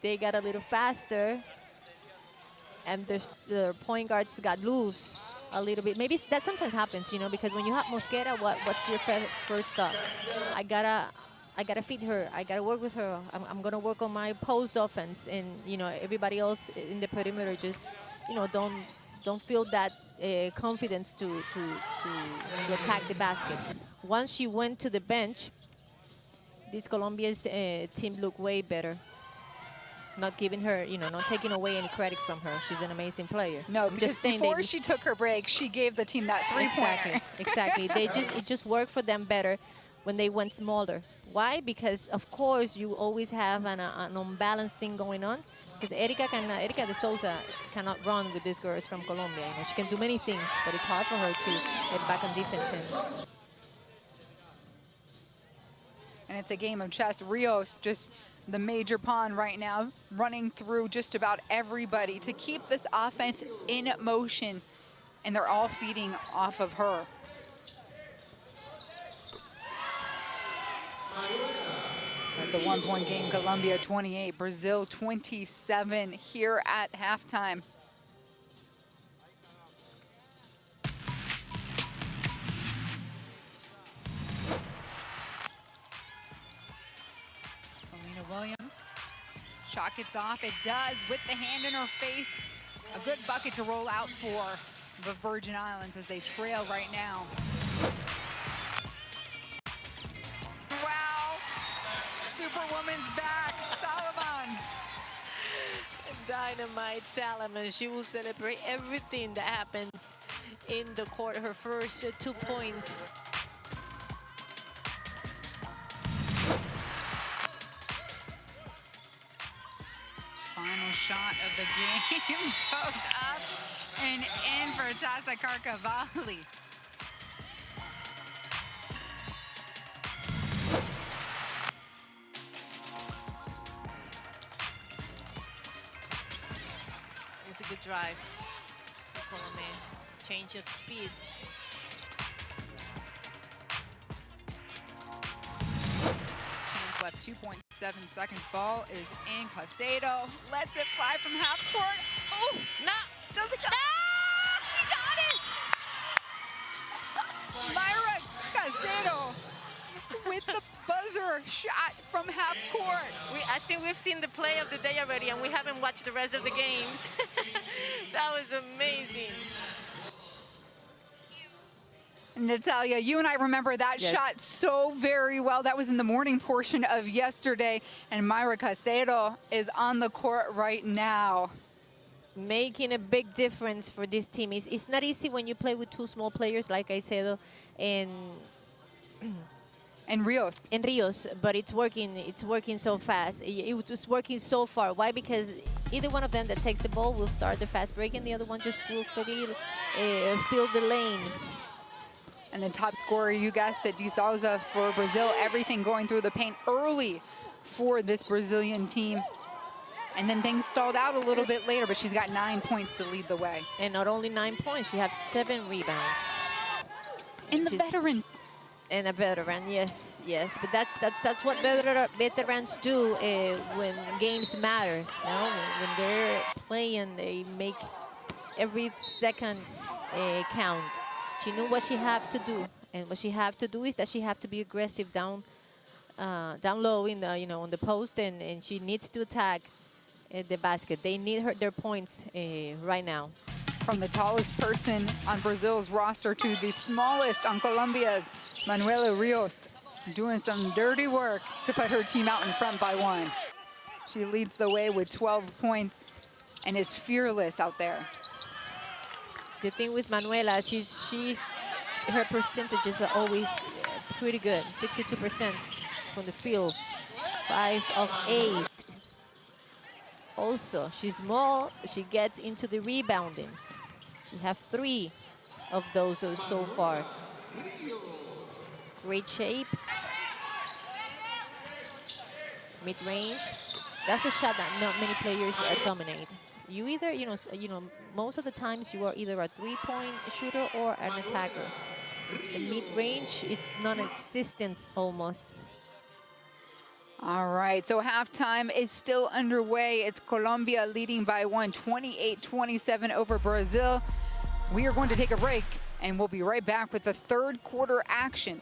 they got a little faster, and the point guards got loose a little bit. Maybe that sometimes happens, you know, because when you have Mosquera, what's your first thought? I gotta feed her. I gotta work with her. I'm gonna work on my post offense, and you know, everybody else in the perimeter just, you know, don't feel that confidence to attack the basket. Once she went to the bench, this Colombia's team looked way better. not giving her, not taking away any credit from her. She's an amazing player. No, I'm because just saying before she took her break, she gave the team that three-pointer. Exactly. It just worked for them better when they went smaller. Why? Because of course you always have an unbalanced thing going on. Because Erika de Souza cannot run with these girls from Colombia. She can do many things, but it's hard for her to get back on defense. And it's a game of chess. Rios, just the major pawn right now, running through just about everybody to keep this offense in motion. And they're all feeding off of her. That's a one-point game. Colombia 28, Brazil 27 here at halftime. Alina Williams. Shot gets off. It does with the hand in her face. A good bucket to roll out for the Virgin Islands as they trail right now. Wow. Superwoman's back. Salaman. Dynamite Salaman. She will celebrate everything that happens in the court. Her first 2 points. Final shot of the game goes up and in for Tassa Karkavali. It was a good drive for Colombia. Change of speed. Chance left 2.7 seconds. Ball is in. Casado lets it fly from half court. Oh, No! does it go? She got it! Myra Casado with the buzzer shot from half court. I think we've seen the play of the day already, and we haven't watched the rest of the games. That was amazing. Natalia, you and I remember that Yes. shot so very well. That was in the morning portion of yesterday, and Myra Casado is on the court right now. Making a big difference for this team. It's not easy when you play with two small players like Caicedo and Rios. but it's working so fast. It was working so far. Why? Because either one of them that takes the ball will start the fast break, and the other one just will fill the lane. And the top scorer, you guessed it, De Souza for Brazil. Everything going through the paint early for this Brazilian team. And then things stalled out a little bit later, but she's got 9 points to lead the way. And not only 9 points, she has 7 rebounds. And the veteran. And a veteran, yes. But that's what veterans do when games matter. When they're playing, they make every second count. She knew what she had to do, and what she had to do is that she had to be aggressive down low in the on the post, and she needs to attack the basket. They need their points right now. From the tallest person on Brazil's roster to the smallest on Colombia's, Manuela Rios, doing some dirty work to put her team out in front by 1. She leads the way with 12 points and is fearless out there. The thing with Manuela, her percentages are always pretty good. 62% from the field, 5 of 8. Also, she's small. She gets into the rebounding. She has 3 of those so far. Great shape. Mid-range. That's a shot that not many players dominate. You either, most of the times you are either a 3-point shooter or an attacker. The mid-range, it's non-existent almost. All right, so halftime is still underway. It's Colombia leading by 1, 28-27 over Brazil. We are going to take a break, and we'll be right back with the third quarter action.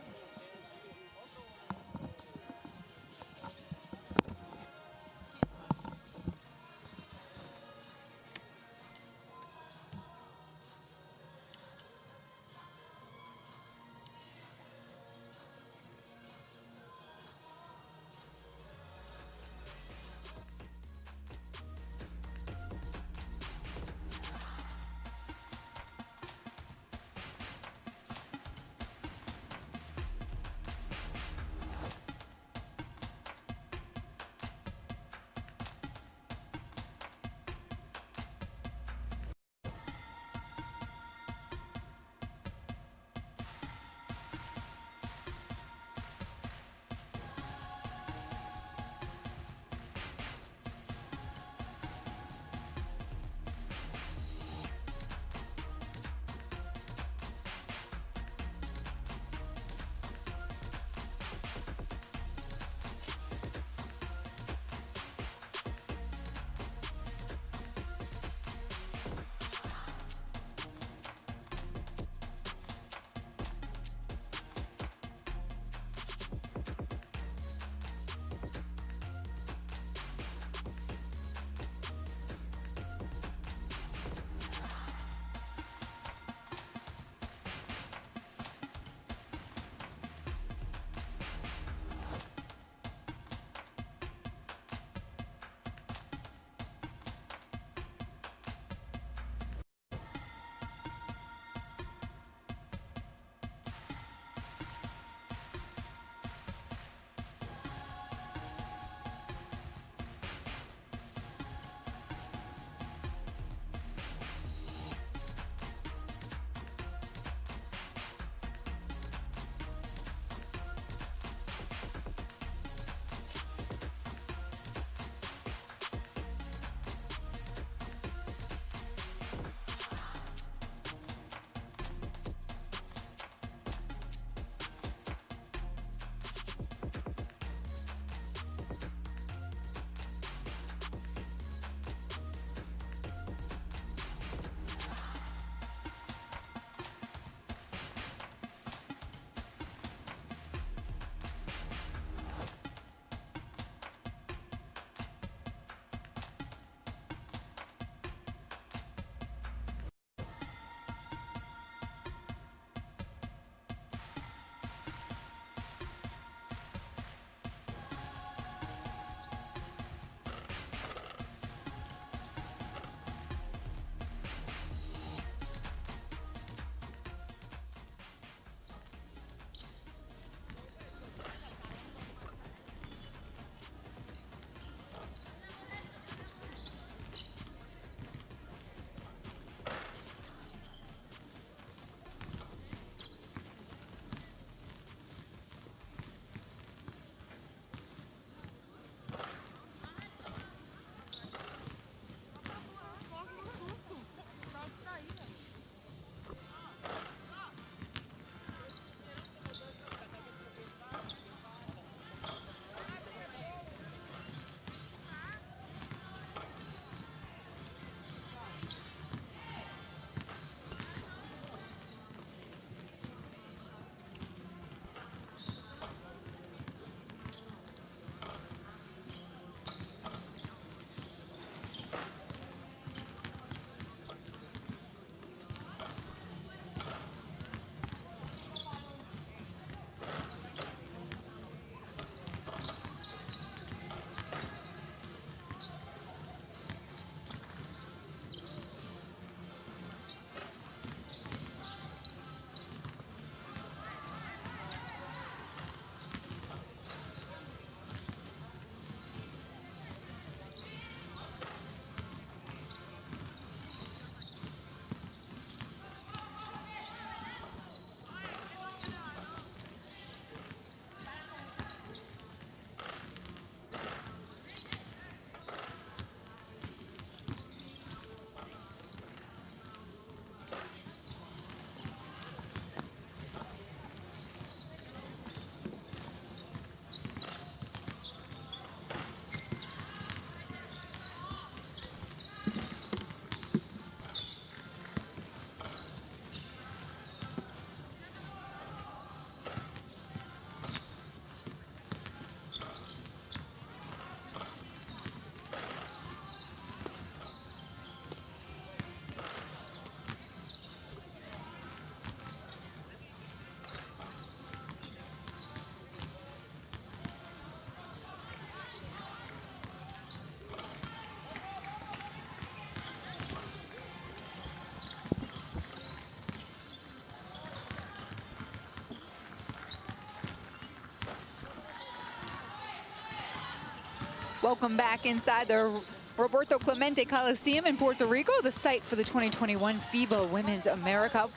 Welcome back inside the Roberto Clemente Coliseum in Puerto Rico, the site for the 2021 FIBA Women's AmeriCup.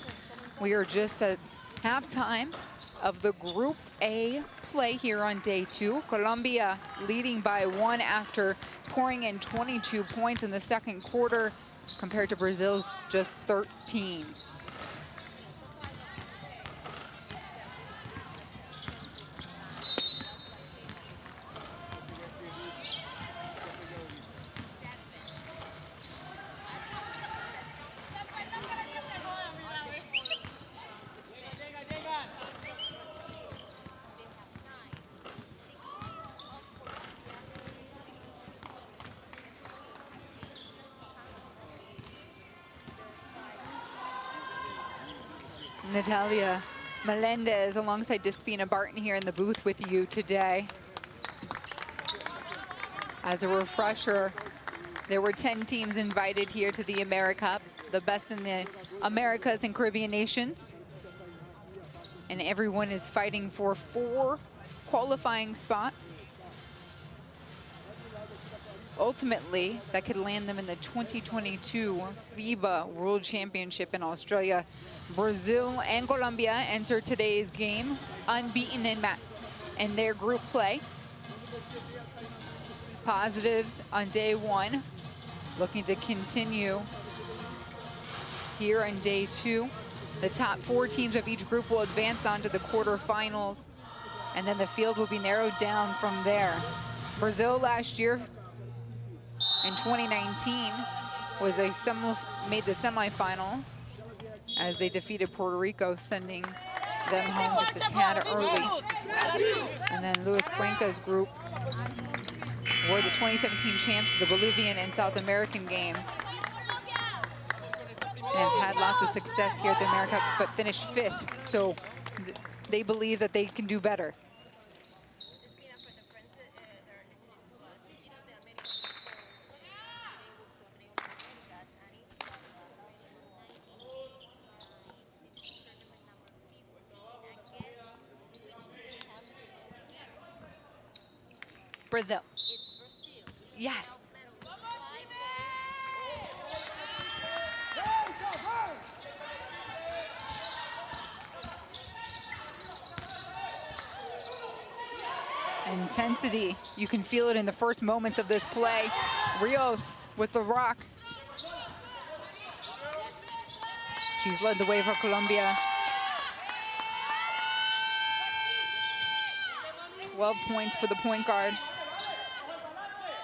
We are just at halftime of the Group A play here on day 2. Colombia leading by 1 after pouring in 22 points in the second quarter compared to Brazil's just 13. Natalia Melendez alongside Despina Barton here in the booth with you today. As a refresher, there were 10 teams invited here to the AmeriCup, the best in the Americas and Caribbean nations. And everyone is fighting for 4 qualifying spots. Ultimately, that could land them in the 2022 FIBA World Championship in Australia. Brazil and Colombia enter today's game unbeaten in their group play. Positives on day 1, looking to continue here on day 2. The top 4 teams of each group will advance on to the quarterfinals, and then the field will be narrowed down from there. Brazil last year in 2019 made the semifinals as they defeated Puerto Rico, sending them home just a tad early. And then Luis Cuenca's group were the 2017 champs of the Bolivian and South American games, and have had lots of success here at the AmeriCup, but finished 5th. So they believe that they can do better. Brazil. Yes. Intensity, you can feel it in the first moments of this play. Rios with the rock. She's led the way for Colombia. 12 points for the point guard.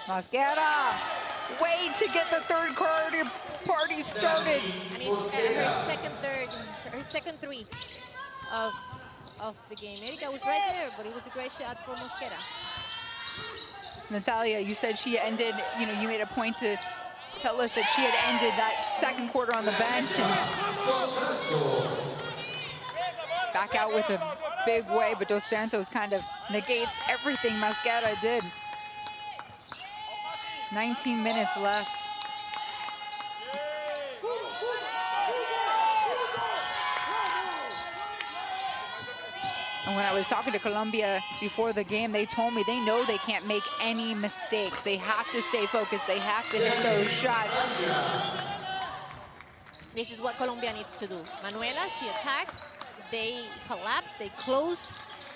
Mosquera, way to get the third quarter party started. And it's her second 3 of the game. Erika was right there, but it was a great shot for Mosquera. Natalia, you said she ended, you made a point to tell us that she had ended that second quarter on the bench and back out with a big way, but Dos Santos kind of negates everything Mosquera did. 19 minutes left. And when I was talking to Colombia before the game, they told me they know they can't make any mistakes. They have to stay focused. They have to hit those shots. This is what Colombia needs to do. Manuela, she attacked. They collapsed. They closed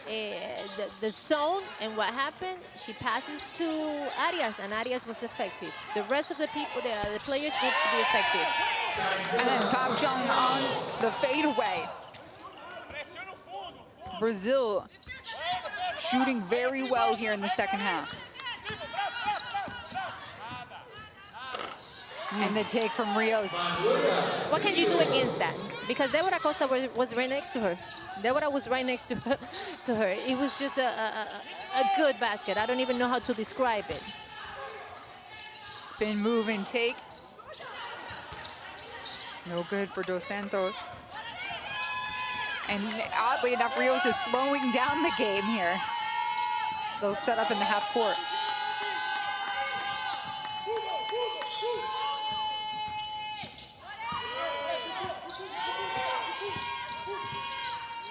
the zone. And what happened? She passes to Arias, and Arias was effective. The rest of the people, the players, needs to be effective. And then Pop Jong on the fadeaway. Brazil shooting very well here in the second half. And the take from Rios. What can you do against that? Because Deborah Costa was right next to her. Deborah was right next to her. It was just a good basket. I don't even know how to describe it. Spin, move, and take. No good for Dos Santos. And oddly enough, Rios is slowing down the game here. They'll set up in the half court.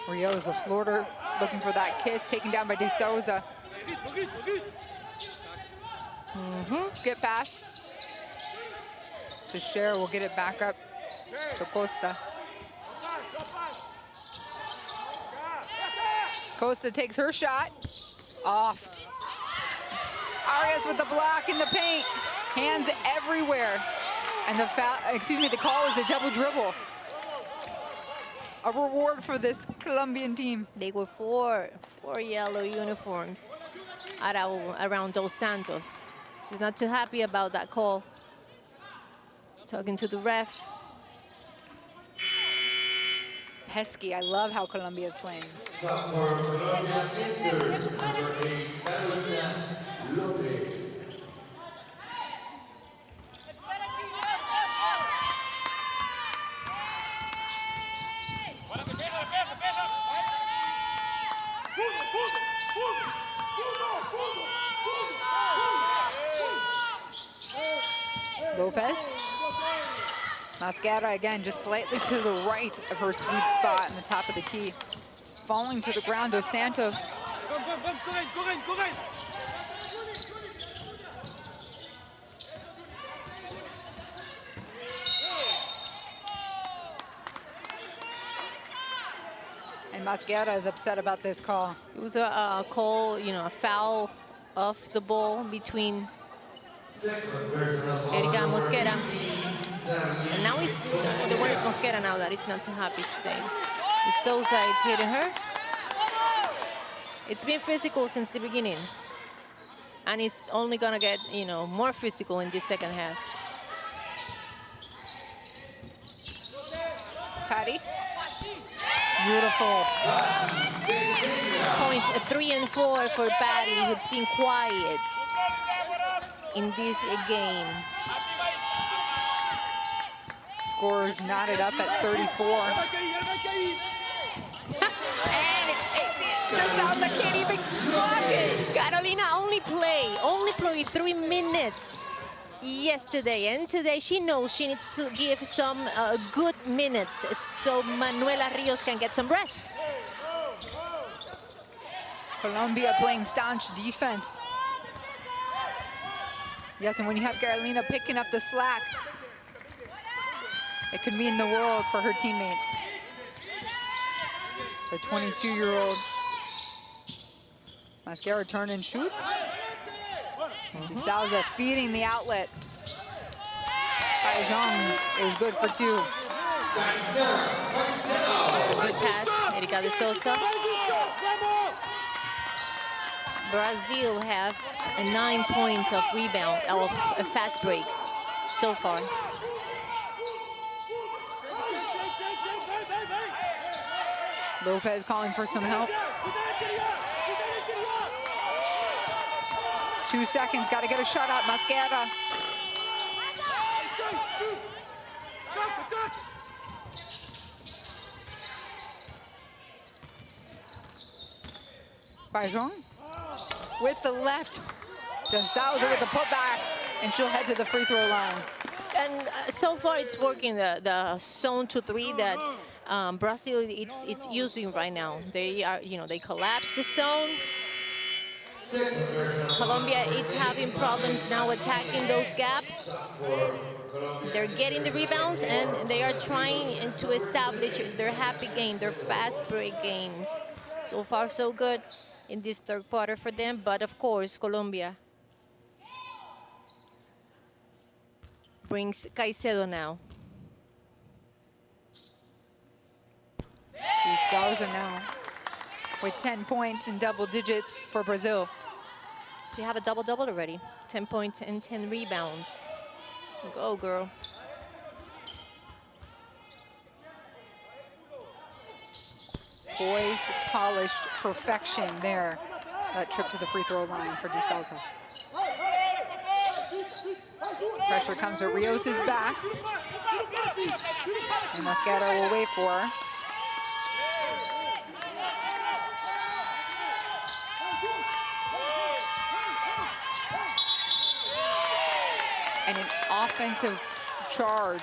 Rios, a floater, looking for that kiss, taken down by De Souza. Skip pass to Cher. We'll get it back up to Costa. Costa takes her shot. Off. Arias with the block in the paint. Hands everywhere. And the call is a double dribble. A reward for this Colombian team. They were four yellow uniforms around Dos Santos. She's not too happy about that call. Talking to the ref. Pesky, I love how Colombia is playing. Stop for Colombia enters number 8, Carolina Lopez. Lopez. Mascara again, just slightly to the right of her sweet spot in the top of the key. Falling to the ground, Dos Santos. And Mascara is upset about this call. It was a call, a foul off the ball between Erika and Mosquera. And now the one is Mosquera now that is not too happy, she's saying. The Sousa is hitting her. It's been physical since the beginning. And it's only gonna get, more physical in this second half. Patty. Beautiful. Points 3 and 4 for Patty, who's been quiet in this game. Scores knotted up at 34. And it just sounds like can't even block it. Carolina only played 3 minutes yesterday, and today she knows she needs to give some good minutes so Manuela Rios can get some rest. Colombia playing staunch defense. Yes, and when you have Carolina picking up the slack, it could mean the world for her teammates. The 22-year-old Mascara turn and shoot. De Souza feeding the outlet. Baizhong is good for 2. Good pass, Erika de Souza. Brazil have 9 points of rebound, of fast breaks so far. Lopez calling for some help. 2 seconds, got to get a shot out, Mascara. Baizhong with the left. De Souza with the putback, and she'll head to the free throw line. And so far it's working, the zone to 3 that Brazil it's using right now. They are, they collapse the zone. Colombia is having problems now attacking those gaps. They're getting the rebounds and they are trying to establish their happy game, their fast break games. So far so good in this third quarter for them, but of course Colombia brings Caicedo now. De Souza now with 10 points in double digits for Brazil. She have a double-double already. 10 points and 10 rebounds. Go, girl. Poised, polished, perfection there. That trip to the free throw line for De Souza. Pressure comes, but Rios is back. And Mascara will wait for her. And an offensive charge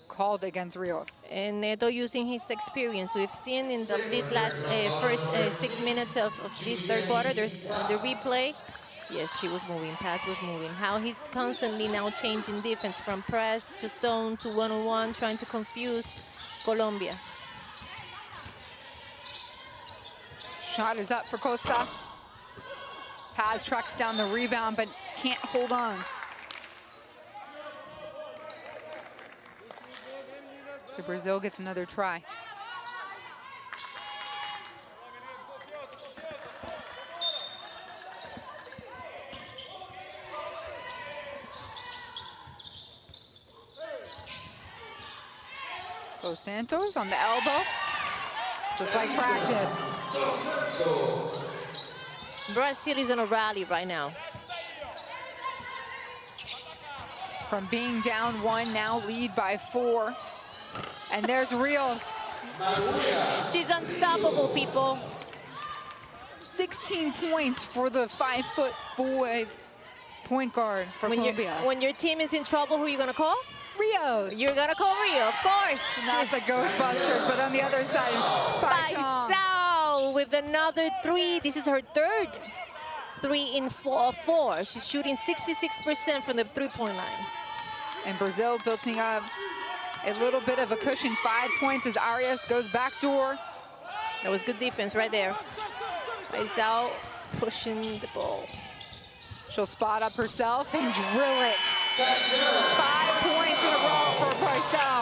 called against Rios. And Neto using his experience. We've seen in these last first 6 minutes of this third quarter, there's the replay. Yes, she was moving. Pass was moving. How he's constantly now changing defense from press to zone to one-on-one, trying to confuse Colombia. Shot is up for Costa. Paz tracks down the rebound, but can't hold on. So Brazil gets another try. Dos Santos on the elbow, just like practice. Brazil is on a rally right now. From being down 1, now lead by 4. And there's Rios. She's unstoppable, people. 16 points for the 5'5" point guard for Colombia. When your team is in trouble, who are you gonna call? Rios. You're gonna call Rio, of course. Not the Ghostbusters, but on the other side, Paisao with another 3. This is her third 3 in 4. She's shooting 66% from the three-point line. And Brazil building up a little bit of a cushion. 5 points as Arias goes backdoor. That was good defense right there. Paisao pushing the ball. She'll spot up herself and drill it. 5 points in a row for Paisao.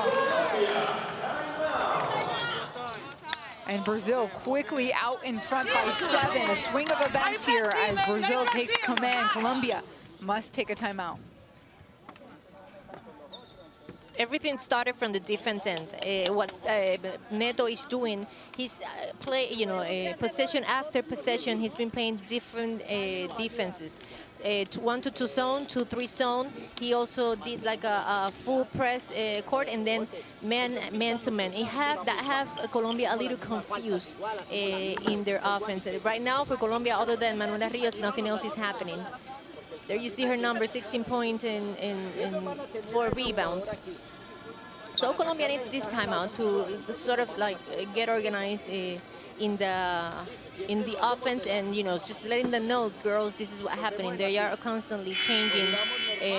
And Brazil quickly out in front by 7. A swing of events here as Brazil takes command. Colombia must take a timeout. Everything started from the defense end. What Neto is doing, he's possession after possession, he's been playing different defenses. 1-2 zone, 2-3 zone. He also did like a full press court and then man to man. That have Colombia a little confused in their offense. Right now for Colombia, other than Manuela Rios, nothing else is happening. There you see her number, 16 points and 4 rebounds. So Colombia needs this timeout to sort of like get organized in the offense, and just letting them know, girls, this is what's happening. They are constantly changing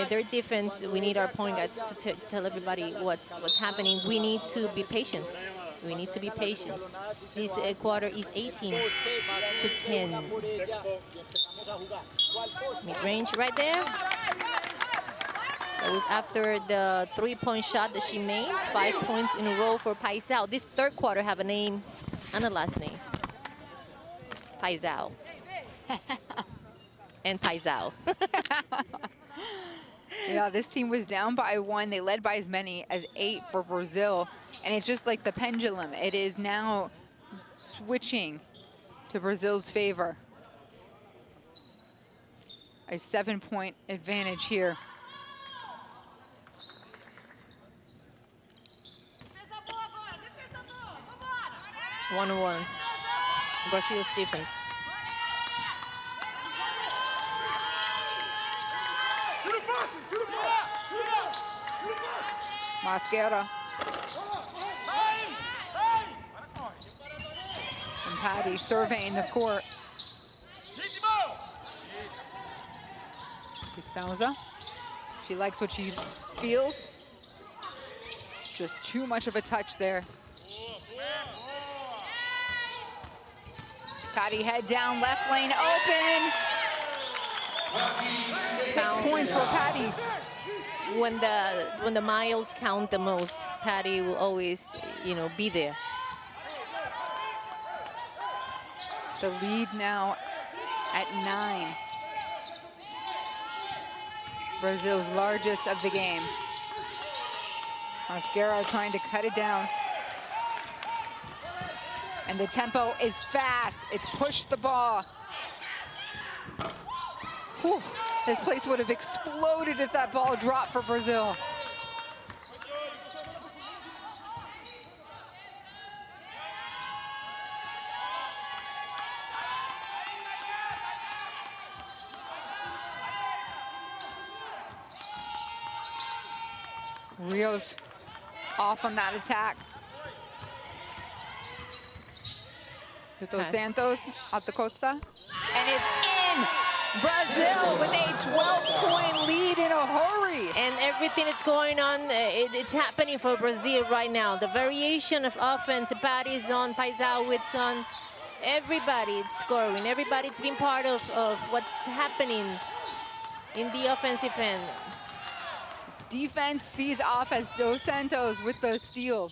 their defense. We need our point guards to tell everybody what's happening. We need to be patient. We need to be patient. This quarter is 18-10. Mid-range right there. That was after the 3-point shot that she made. 5 points in a row for Paisao. This third quarter have a name and a last name. Paisao. And Paisao. Yeah, this team was down by 1. They led by as many as 8 for Brazil. And it's just like the pendulum. It is now switching to Brazil's favor. A 7-point advantage here. One-on-one. Brazil's defense. Mosquera. And Patty surveying the court. Souza. She likes what she feels. Just too much of a touch there. Patty head down, left lane open. 6 points for Patty. When the miles count the most, Patty will always, be there. The lead now at 9. Brazil's largest of the game. Mosquera trying to cut it down. And the tempo is fast. It's push the ball. Whew. This place would have exploded if that ball dropped for Brazil. Rios off on that attack. Dos Santos at the Costa. And it's in! Brazil with a 12-point lead in a hurry. And everything that's going on, it's happening for Brazil right now. The variation of offense, Patty's on, Paisao with on, everybody is scoring. Everybody's been part of what's happening in the offensive end. Defense feeds off as Dos Santos with the steal.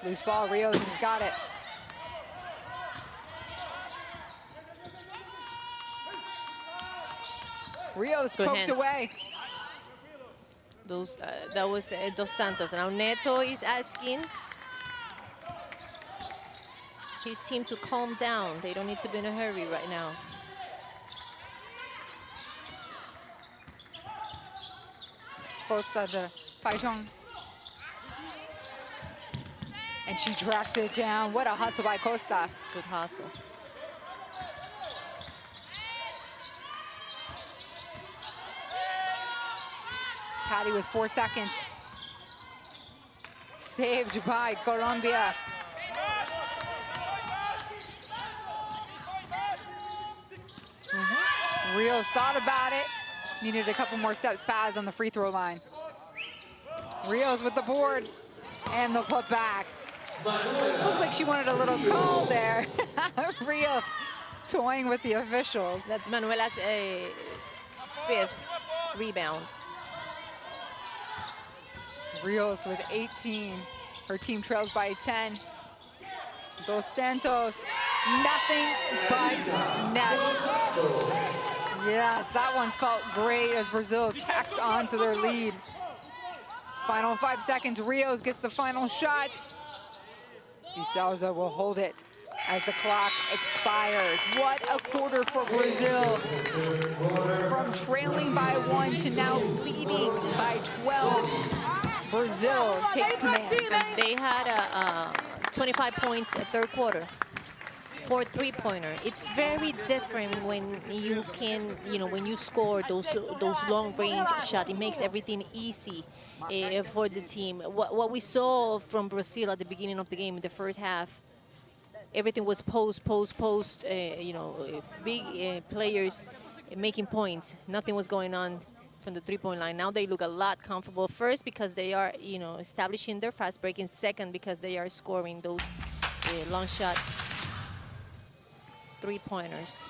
Loose ball, Rios has got it. Rios Good poked hands. away. That was Dos Santos. Now Neto is asking his team to calm down. They don't need to be in a hurry right now. Costa to Paixão. And she tracks it down. What a hustle by Costa. Good hustle. Patty with 4 seconds. Saved by Colombia. Rios thought about it. Needed a couple more steps past on the free throw line. Rios with the board and the putback. Looks like she wanted a little call there. Rios toying with the officials. That's Manuela's 5th rebound. Rios with 18. Her team trails by 10. Dos Santos, nothing but nets. Yes, that one felt great as Brazil tacks on to their lead. Final 5 seconds, Rios gets the final shot. De Souza will hold it as the clock expires. What a quarter for Brazil. From trailing by 1 to now leading by 12. Brazil takes command. They had 25 points at third quarter. 4 3-pointer. It's very different when you can, when you score those long range shots. It makes everything easy for the team. What we saw from Brazil at the beginning of the game in the first half, everything was post, big players making points. Nothing was going on from the three-point line. Now they look a lot comfortable. First, because they are, establishing their fast break. And second, because they are scoring those long shot three-pointers.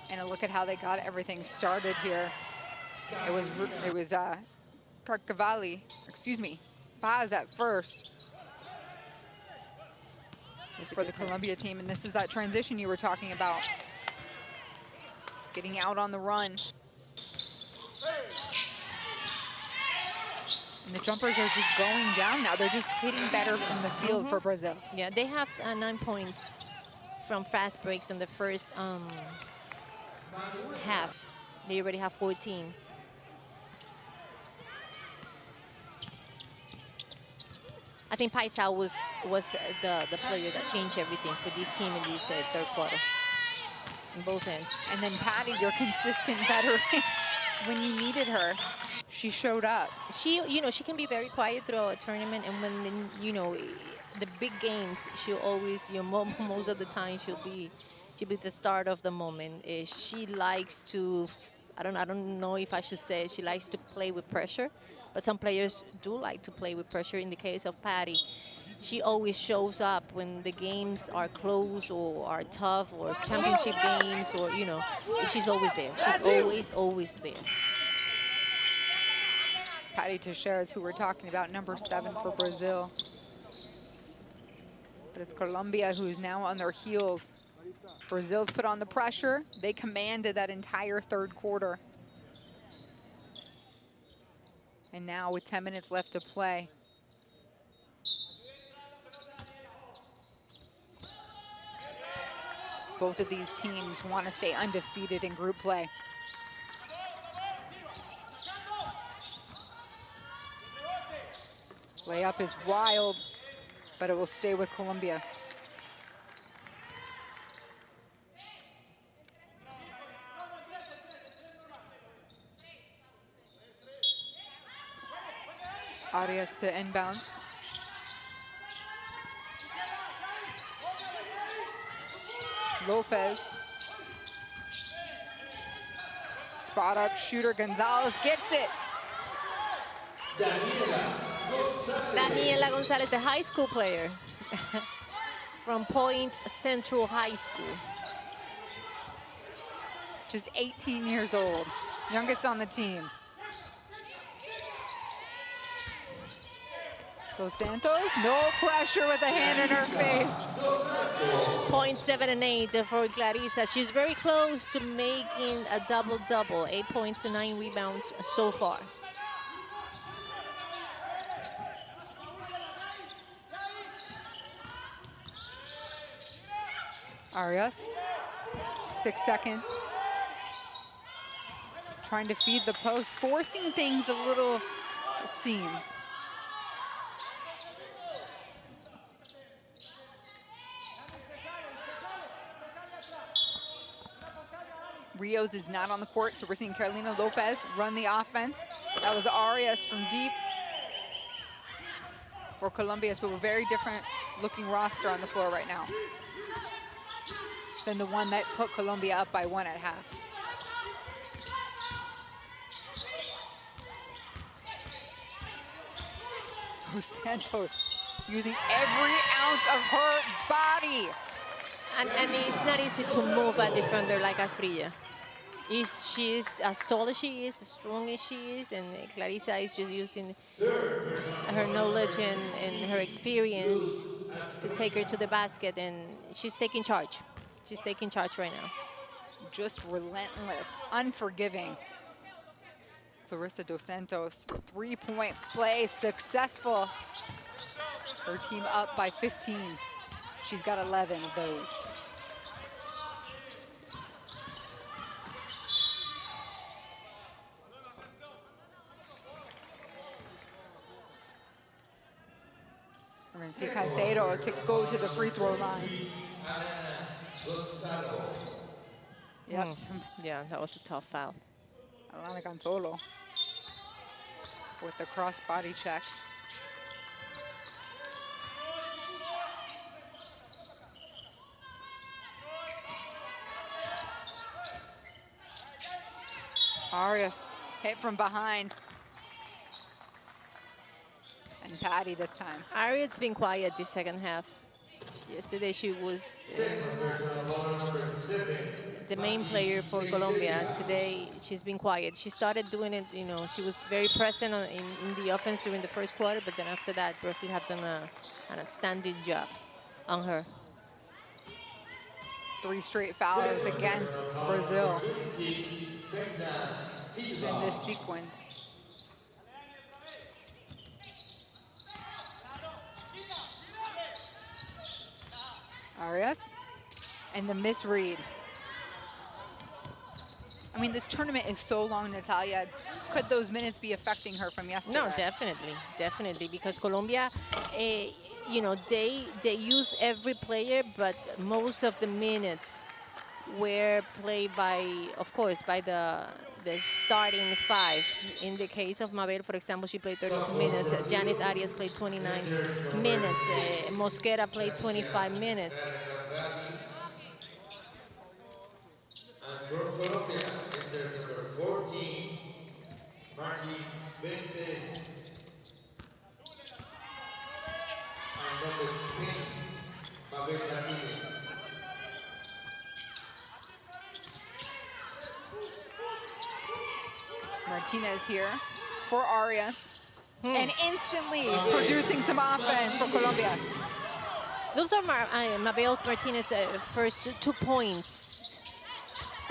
And a look at how they got everything started here. It was Carcavali, excuse me, Paz at first for the Colombia team. And this is that transition you were talking about. Getting out on the run. And the jumpers are just going down now. They're just hitting better from the field for Brazil. Yeah, they have 9 points from fast breaks in the first half. They already have 14. I think Paisao was the player that changed everything for this team in this third quarter. On both ends. And then Patty, your consistent veteran, when you needed her, she showed up. She can be very quiet throughout a tournament, and when the big games, she'll always, most of the time she'll be the start of the moment. She likes to, I don't know if I should say it, she likes to play with pressure, but some players do like to play with pressure. In the case of Patty, she always shows up when the games are close or are tough or championship games, or she's always there. She's always there. Patty Teixeira is who we're talking about, number 7 for Brazil. But it's Colombia who's now on their heels. Brazil's put on the pressure. They commanded that entire third quarter. And now with 10 minutes left to play, both of these teams want to stay undefeated in group play. Layup is wild, but it will stay with Colombia. Arias to inbound. Lopez. Spot up shooter Gonzalez gets it. Daniela Gonzalez, the high school player from Point Central High School. Just 18 years old, youngest on the team. Dos Santos, no pressure with a hand in her face. Points 7 and 8 for Clarissa. She's very close to making a double-double. 8 points and 9 rebounds so far. Arias, 6 seconds. Trying to feed the post, forcing things a little, it seems. Rios is not on the court, so we're seeing Carolina Lopez run the offense. That was Arias from deep for Colombia, so a very different looking roster on the floor right now than the one that put Colombia up by 1 at half. Dos Santos using every ounce of her body. And it's not easy to move a defender like Asprilla. She is as tall as she is, as strong as she is, and Clarissa is just using her knowledge and her experience to take her to the basket, and she's taking charge. She's taking charge right now. Just relentless, unforgiving. Clarissa Dos Santos, 3-point play, successful. Her team up by 15. She's got 11 of those. We're gonna see Caicedo to go to the free throw line. Yep, Yeah, that was a tough foul. Alana Gonzalo with the cross body check. Arias hit from behind. And Patty this time. Ariad's been quiet this second half. Yesterday she was the main player for Colombia. Today she's been quiet. She started doing it, you know, she was very present in the offense during the first quarter, but then after that, Brazil have done an outstanding job on her. 3 straight fouls against Brazil in this sequence. Arias, and the misread. I mean, this tournament is so long, Natalia. Could those minutes be affecting her from yesterday? No, definitely, because Colombia, you know, they use every player, but most of the minutes were played by, of course, by the starting 5. In the case of Mabel, for example, she played 32 minutes. Janet Arias played 29 minutes. Mosquera played 25 minutes. And from Colombia, enter number 14, Margie Bente. And number 10, Mabel Martinez. Martinez here for Arias. And instantly producing some offense for Colombia. Those are Mabel Martinez's first 2 points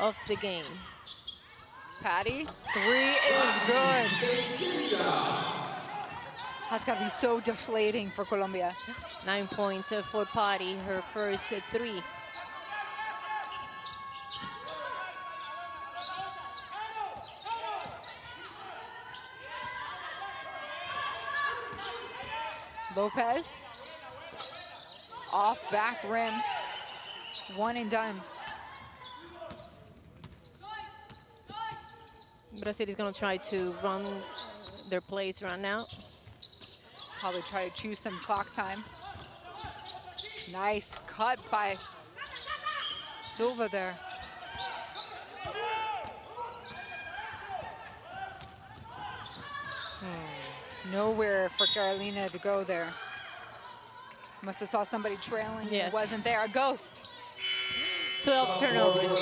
of the game. Patty, 3 is good. That's got to be so deflating for Colombia. 9 points for Patty, her first 3. Lopez, off back rim, 1 and done. Brazil is going to try to run their plays right now. Probably try to choose some clock time. Nice cut by Silva there. Nowhere for Carolina to go there. Must have saw somebody trailing. Yes. It wasn't there. A ghost. 12 turnovers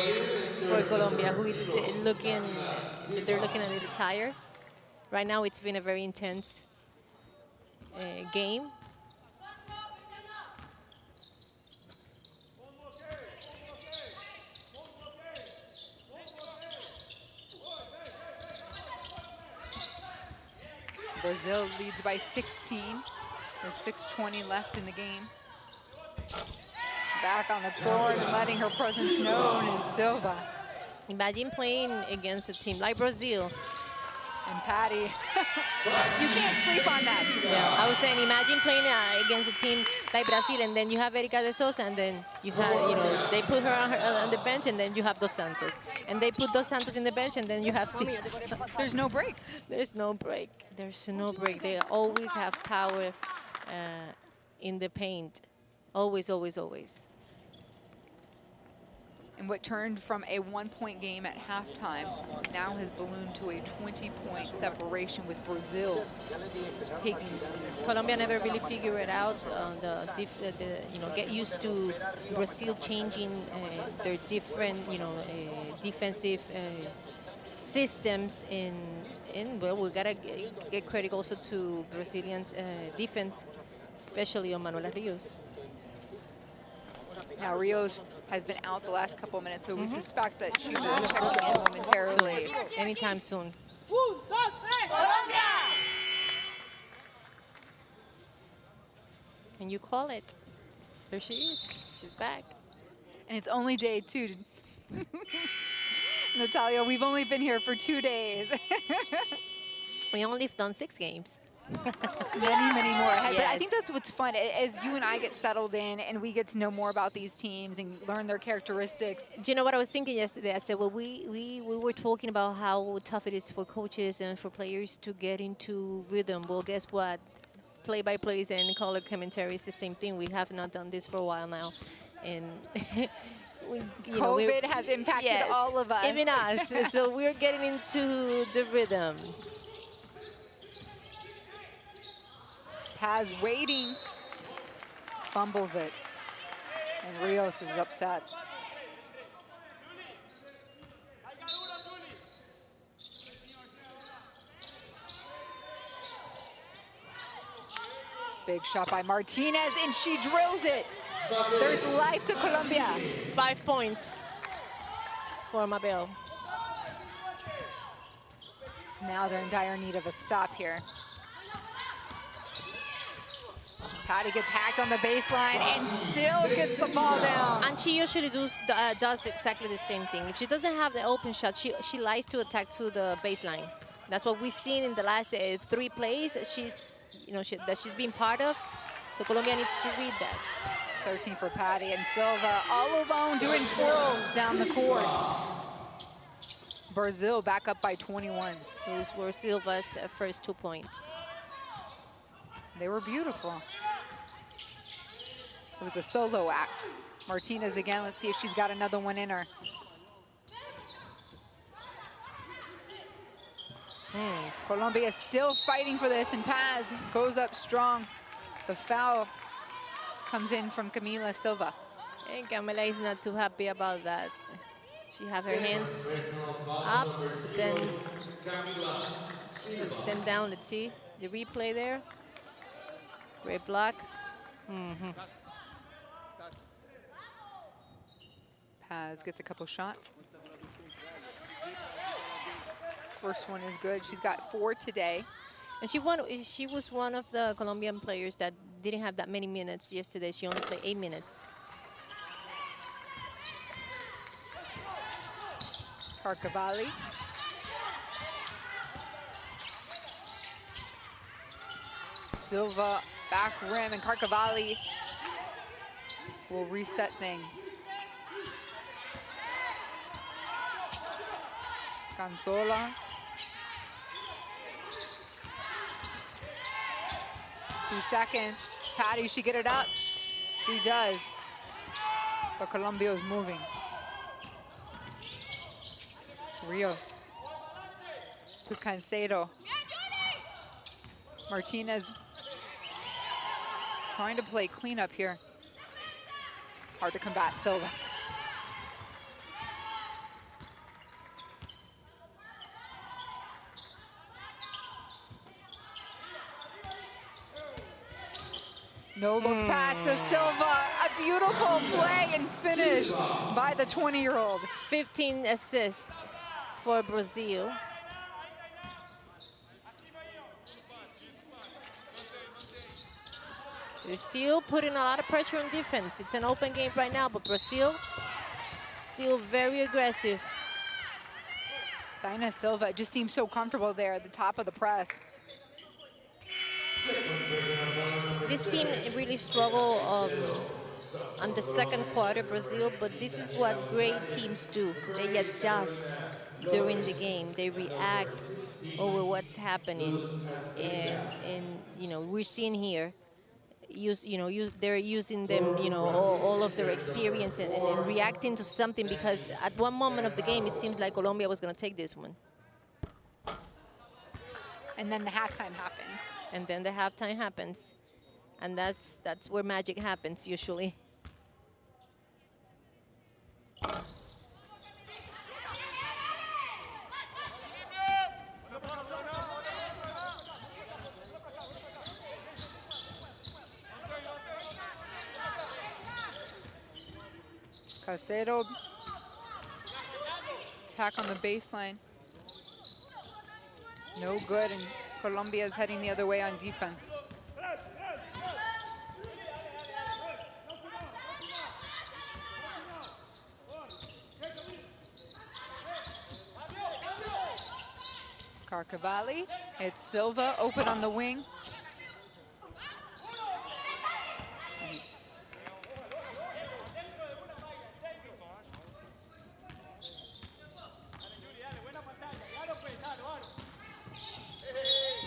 for Colombia, who is looking, they're looking a little tired. Right now, it's been a very intense game. Brazil leads by 16. There's 6:20 left in the game. Back on the court and letting her presence known is Silva. Imagine playing against a team like Brazil. And Patty, you can't sleep on that. Yeah, I was saying, imagine playing against a team like Brazil, and then you have Erika de Souza, and then you have, they put her on the bench, and then you have Dos Santos. And they put Dos Santos in the bench, and then you have There's no break. There's no break. There's no break. They always have power in the paint. Always, always, always. And what turned from a 1-point game at halftime now has ballooned to a 20-point separation with Brazil taking the lead. Colombia never really figured it out. Get used to Brazil changing their different, defensive systems. Well, we gotta get credit also to Brazilians' defense, especially on Manuela Rios. Now Rios has been out the last couple of minutes, so we suspect that she will be checking in momentarily. Anytime soon. And you call it. There she is. She's back. And it's only day 2. Natalia, we've only been here for 2 days. We only done 6 games. Many, many more ahead. Yes. But I think that's what's fun. As you and I get settled in and we get to know more about these teams and learn their characteristics. Do you know what I was thinking yesterday? I said, well, we were talking about how tough it is for coaches and for players to get into rhythm. Well, guess what? Play-by-plays and color commentary is the same thing. We have not done this for a while now. And COVID has impacted all of us. Even us. So we're getting into the rhythm. Paz waiting, fumbles it, and Rios is upset. Big shot by Martinez, and she drills it. There's life to Colombia. 5 points for Mabel. Now they're in dire need of a stop here. Patty gets hacked on the baseline and still gets the ball down. And she usually does exactly the same thing. If she doesn't have the open shot, she likes to attack to the baseline. That's what we've seen in the last 3 plays that she's been part of. So Colombia needs to read that. 13 for Patty, and Silva all alone doing twirls down the court. Brazil back up by 21. Those were Silva's first 2 points. They were beautiful. It was a solo act. Martinez again, let's see if she's got another one in her. Colombia is still fighting for this, and Paz goes up strong. The foul comes in from Camila Silva. And Camila is not too happy about that. She has her hands up, then puts them down. Let's see the replay there. Great block. Paz gets a couple shots. First one is good. She's got 4 today. And she was one of the Colombian players that didn't have that many minutes yesterday. She only played 8 minutes. Carcavalli. Silva back rim, and Carcavalli will reset things. Canzola. 2 seconds. Patty, she get it up? She does. But Colombia is moving. Rios to Caicedo. Martinez trying to play cleanup here. Hard to combat Silva. No look pass to Silva. A beautiful play and finish by the 20-year-old. 15 assists for Brazil. They're still putting a lot of pressure on defense. It's an open game right now, but Brazil still very aggressive. Dinah Silva just seems so comfortable there at the top of the press. This team really struggled on the second quarter, Brazil, but this is what great teams do. They adjust during the game. They react over what's happening. And you know, we're seeing here, they're using them, all of their experience and reacting to something, because at one moment of the game, it seems like Colombia was going to take this one. And then the halftime happened. And then the halftime happens. And that's where magic happens, usually. Caicedo, attack on the baseline. No good, and Colombia is heading the other way on defense. Carcavalli, it's Silva, open on the wing.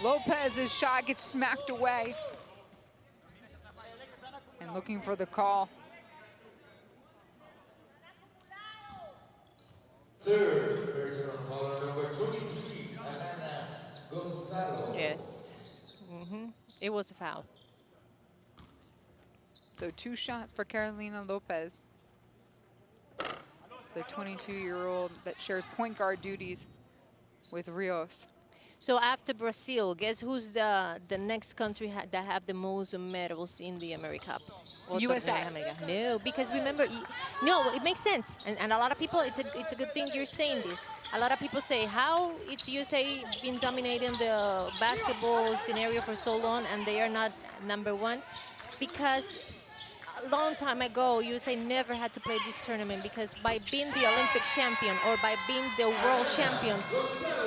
Lopez's shot gets smacked away. And looking for the call. Third personal foul, number 23, Alana Gonzalo. Yes. It was a foul. So 2 shots for Carolina Lopez, the 22-year-old that shares point guard duties with Rios. So after Brazil, guess who's the next country that have the most medals in the AmeriCup? USA. No, because remember, no, it makes sense. And a lot of people, it's a good thing you're saying this. A lot of people say, how it's USA been dominating the basketball scenario for so long and they are not #1? Because a long time ago, USA never had to play this tournament, because by being the Olympic champion or by being the world champion,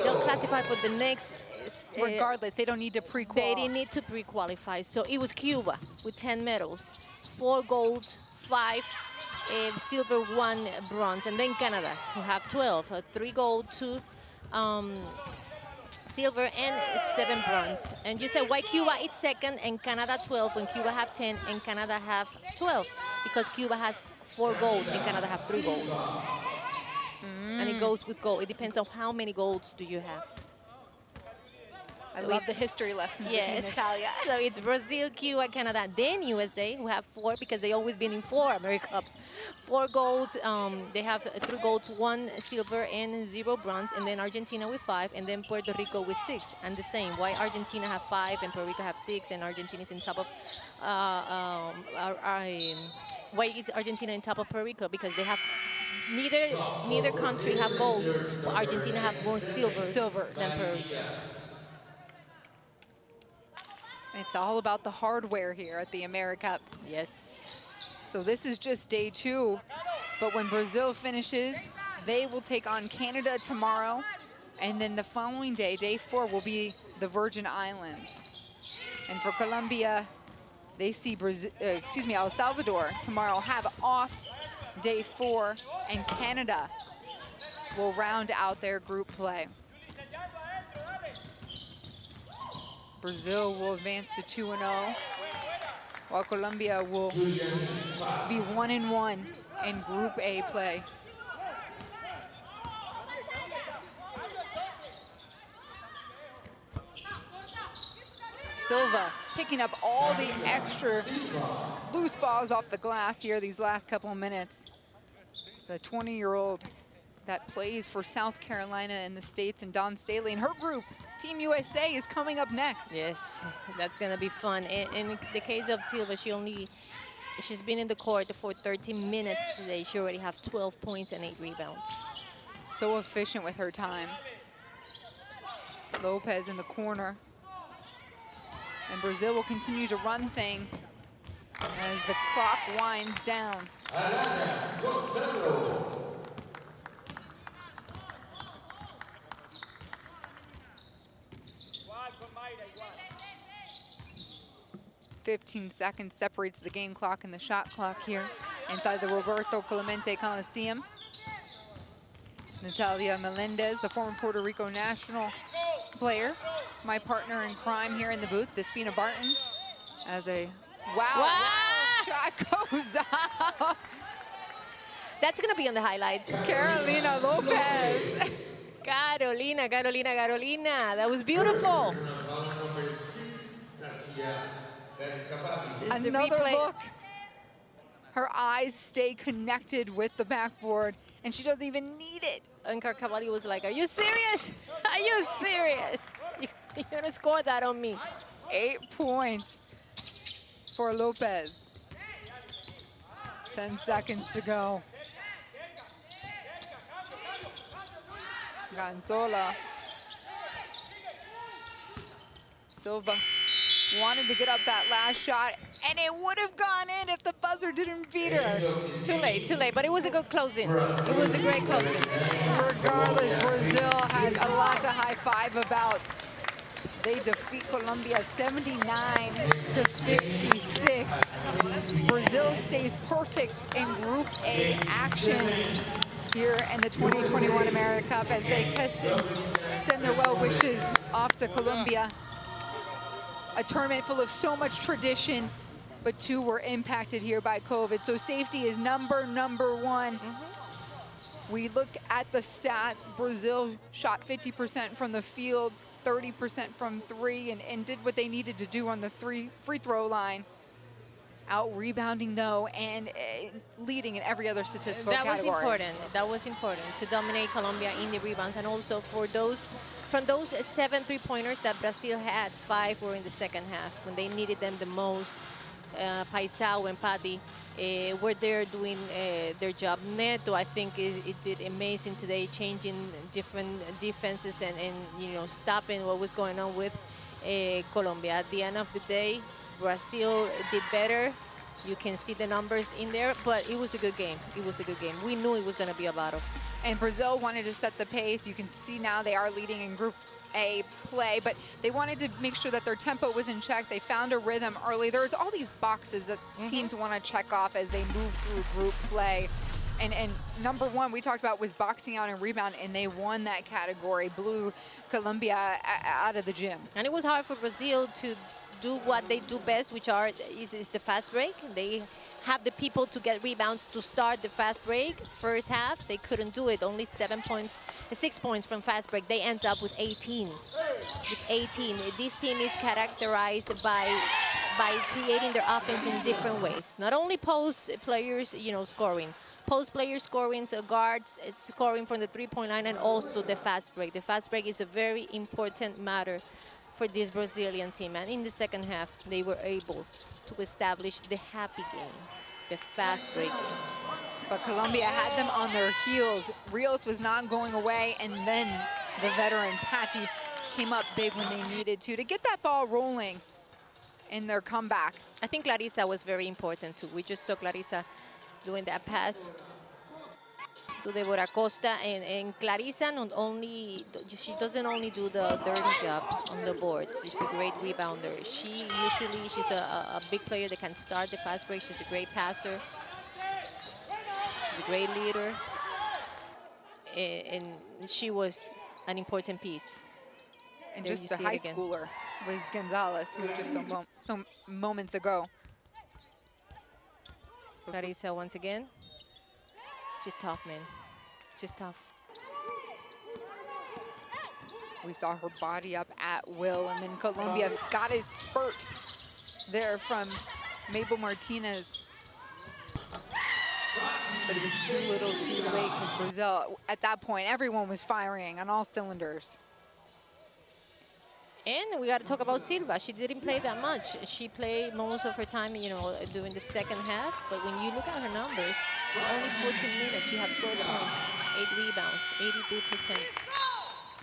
they'll classify for the next. Regardless, they don't need to pre-qualify. They didn't need to pre-qualify. So it was Cuba with 10 medals, 4 golds, 5 silver, 1 bronze, and then Canada, who have 12, 3 gold, 2 silver, and 7 bronze. And you say, why Cuba is second and Canada 12 when Cuba have 10 and Canada have 12? Because Cuba has 4 gold and Canada have 3 golds. And it goes with gold. It depends on how many golds do you have. I love the history lessons with Natalia. So it's Brazil, Cuba, Canada, then USA, who have 4, because they always been in 4 AmeriCups. 4 golds, they have 3 golds, 1 silver, and 0 bronze, and then Argentina with 5, and then Puerto Rico with 6. And the same, why Argentina have 5 and Puerto Rico have 6, and Argentina is in top of, why is Argentina in top of Puerto Rico? Because they have, neither country have gold, but Argentina have more silver than Puerto Rico. It's all about the hardware here at the AmeriCup. Yes. So this is just day 2, but when Brazil finishes, they will take on Canada tomorrow, and then the following day, day 4, will be the Virgin Islands. And for Colombia, they see El Salvador tomorrow have off day 4, and Canada will round out their group play. Brazil will advance to 2-0, while Colombia will be 1-1 in Group A play. Silva picking up all the extra loose balls off the glass here these last couple of minutes. The 20-year-old that plays for South Carolina in the States, and Dawn Staley and her group, Team USA, is coming up next. Yes, that's gonna be fun. In the case of Silva, she's been in the court for 13 minutes today. She already has 12 points and 8 rebounds. So efficient with her time. Lopez in the corner. And Brazil will continue to run things as the clock winds down. 15 seconds separates the game clock and the shot clock here inside the Roberto Clemente Coliseum. Natalia Melendez, the former Puerto Rico national player, my partner in crime here in the booth, Despina Barton, as a wow shot goes up. That's gonna be on the highlights. Carolina Lopez. Carolina, that was beautiful. This is the Another replay. look. Her eyes stay connected with the backboard, and she doesn't even need it. And Cavalli was like, are you serious? Are you serious? You're gonna score that on me. 8 points for Lopez. 10 seconds to go. Gonzola. Silva wanted to get up that last shot, and it would have gone in if the buzzer didn't beat her. Too late, but it was a good closing. It was a great closing. Regardless, Brazil has a lot to high-five about. They defeat Colombia 79 to 56. Brazil stays perfect in Group A action here in the 2021 AmeriCup as they send their well wishes off to Colombia. A tournament full of so much tradition, but 2 were impacted here by COVID. So safety is number one. We look at the stats. Brazil shot 50% from the field, 30% from 3, and did what they needed to do on the free throw line. Out rebounding though, and leading in every other statistical category. That was important to dominate Colombia in the rebounds, and also from those 7 three-pointers that Brazil had, 5 were in the second half when they needed them the most. Paisao and Paddy were there doing their job. Neto, I think, it did amazing today, changing different defenses and stopping what was going on with Colombia. At the end of the day, Brazil did better. You can see the numbers in there, but it was a good game. It was a good game. We knew it was going to be a battle. And Brazil wanted to set the pace. You can see now they are leading in Group A play, but they wanted to make sure that their tempo was in check. They found a rhythm early. There's all these boxes that teams want to check off as they move through group play. And number 1 we talked about was boxing out and rebound, and they won that category, blew Colombia out of the gym. And it was hard for Brazil to do what they do best, which is the fast break. They have the people to get rebounds to start the fast break. First half, they couldn't do it. Only 6 points from fast break. They end up with 18. This team is characterized by creating their offense in different ways. Not only post players, scoring. Post players scoring, so guards scoring from the three-point line, and also the fast break. The fast break is a very important matter for this Brazilian team, and in the second half they were able to establish the happy game, the fast break game. But Colombia had them on their heels. Rios was not going away, and then the veteran Patty came up big when they needed to get that ball rolling in their comeback. I think Clarissa was very important too. We just saw Clarissa doing that pass to Deborah Costa, and Clarissa she doesn't only do the dirty job on the boards. She's a great rebounder. She's a big player that can start the fast break. She's a great passer. She's a great leader, and she was an important piece. And just a high schooler was Gonzalez, who just some moments ago. Clarissa once again. She's tough, man. She's tough. We saw her body up at will, and then Colombia got a spurt there from Mabel Martinez. But it was too little too late because Brazil, at that point, everyone was firing on all cylinders. And we got to talk about Silva. She didn't play that much. She played most of her time, you know, during the second half. But when you look at her numbers, only 14 minutes, she had 12 points, 8 rebounds, 82%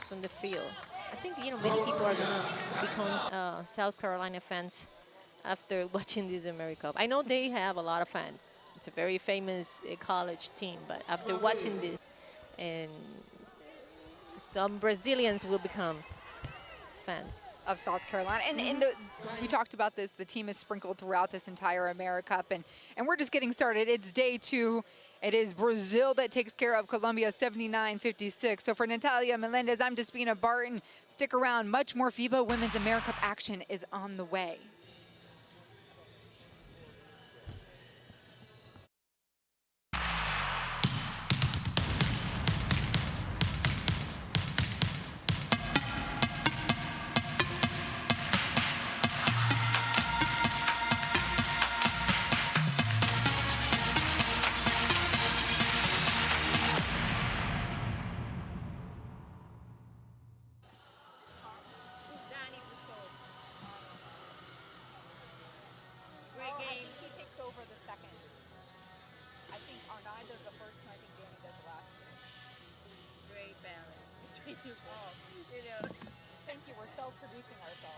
from the field. I think, you know, many people are going to become South Carolina fans after watching this AmeriCup. I know they have a lot of fans. It's a very famous college team. But after watching this, and some Brazilians will become fans of South Carolina. And we talked about this, the team is sprinkled throughout this entire AmeriCup, and we're just getting started. It's day 2. It is Brazil that takes care of Colombia 79-56. So for Natalia Melendez, I'm Despina Barton. Stick around. Much more FIBA Women's AmeriCup action is on the way. Thank you. We're self-producing ourselves.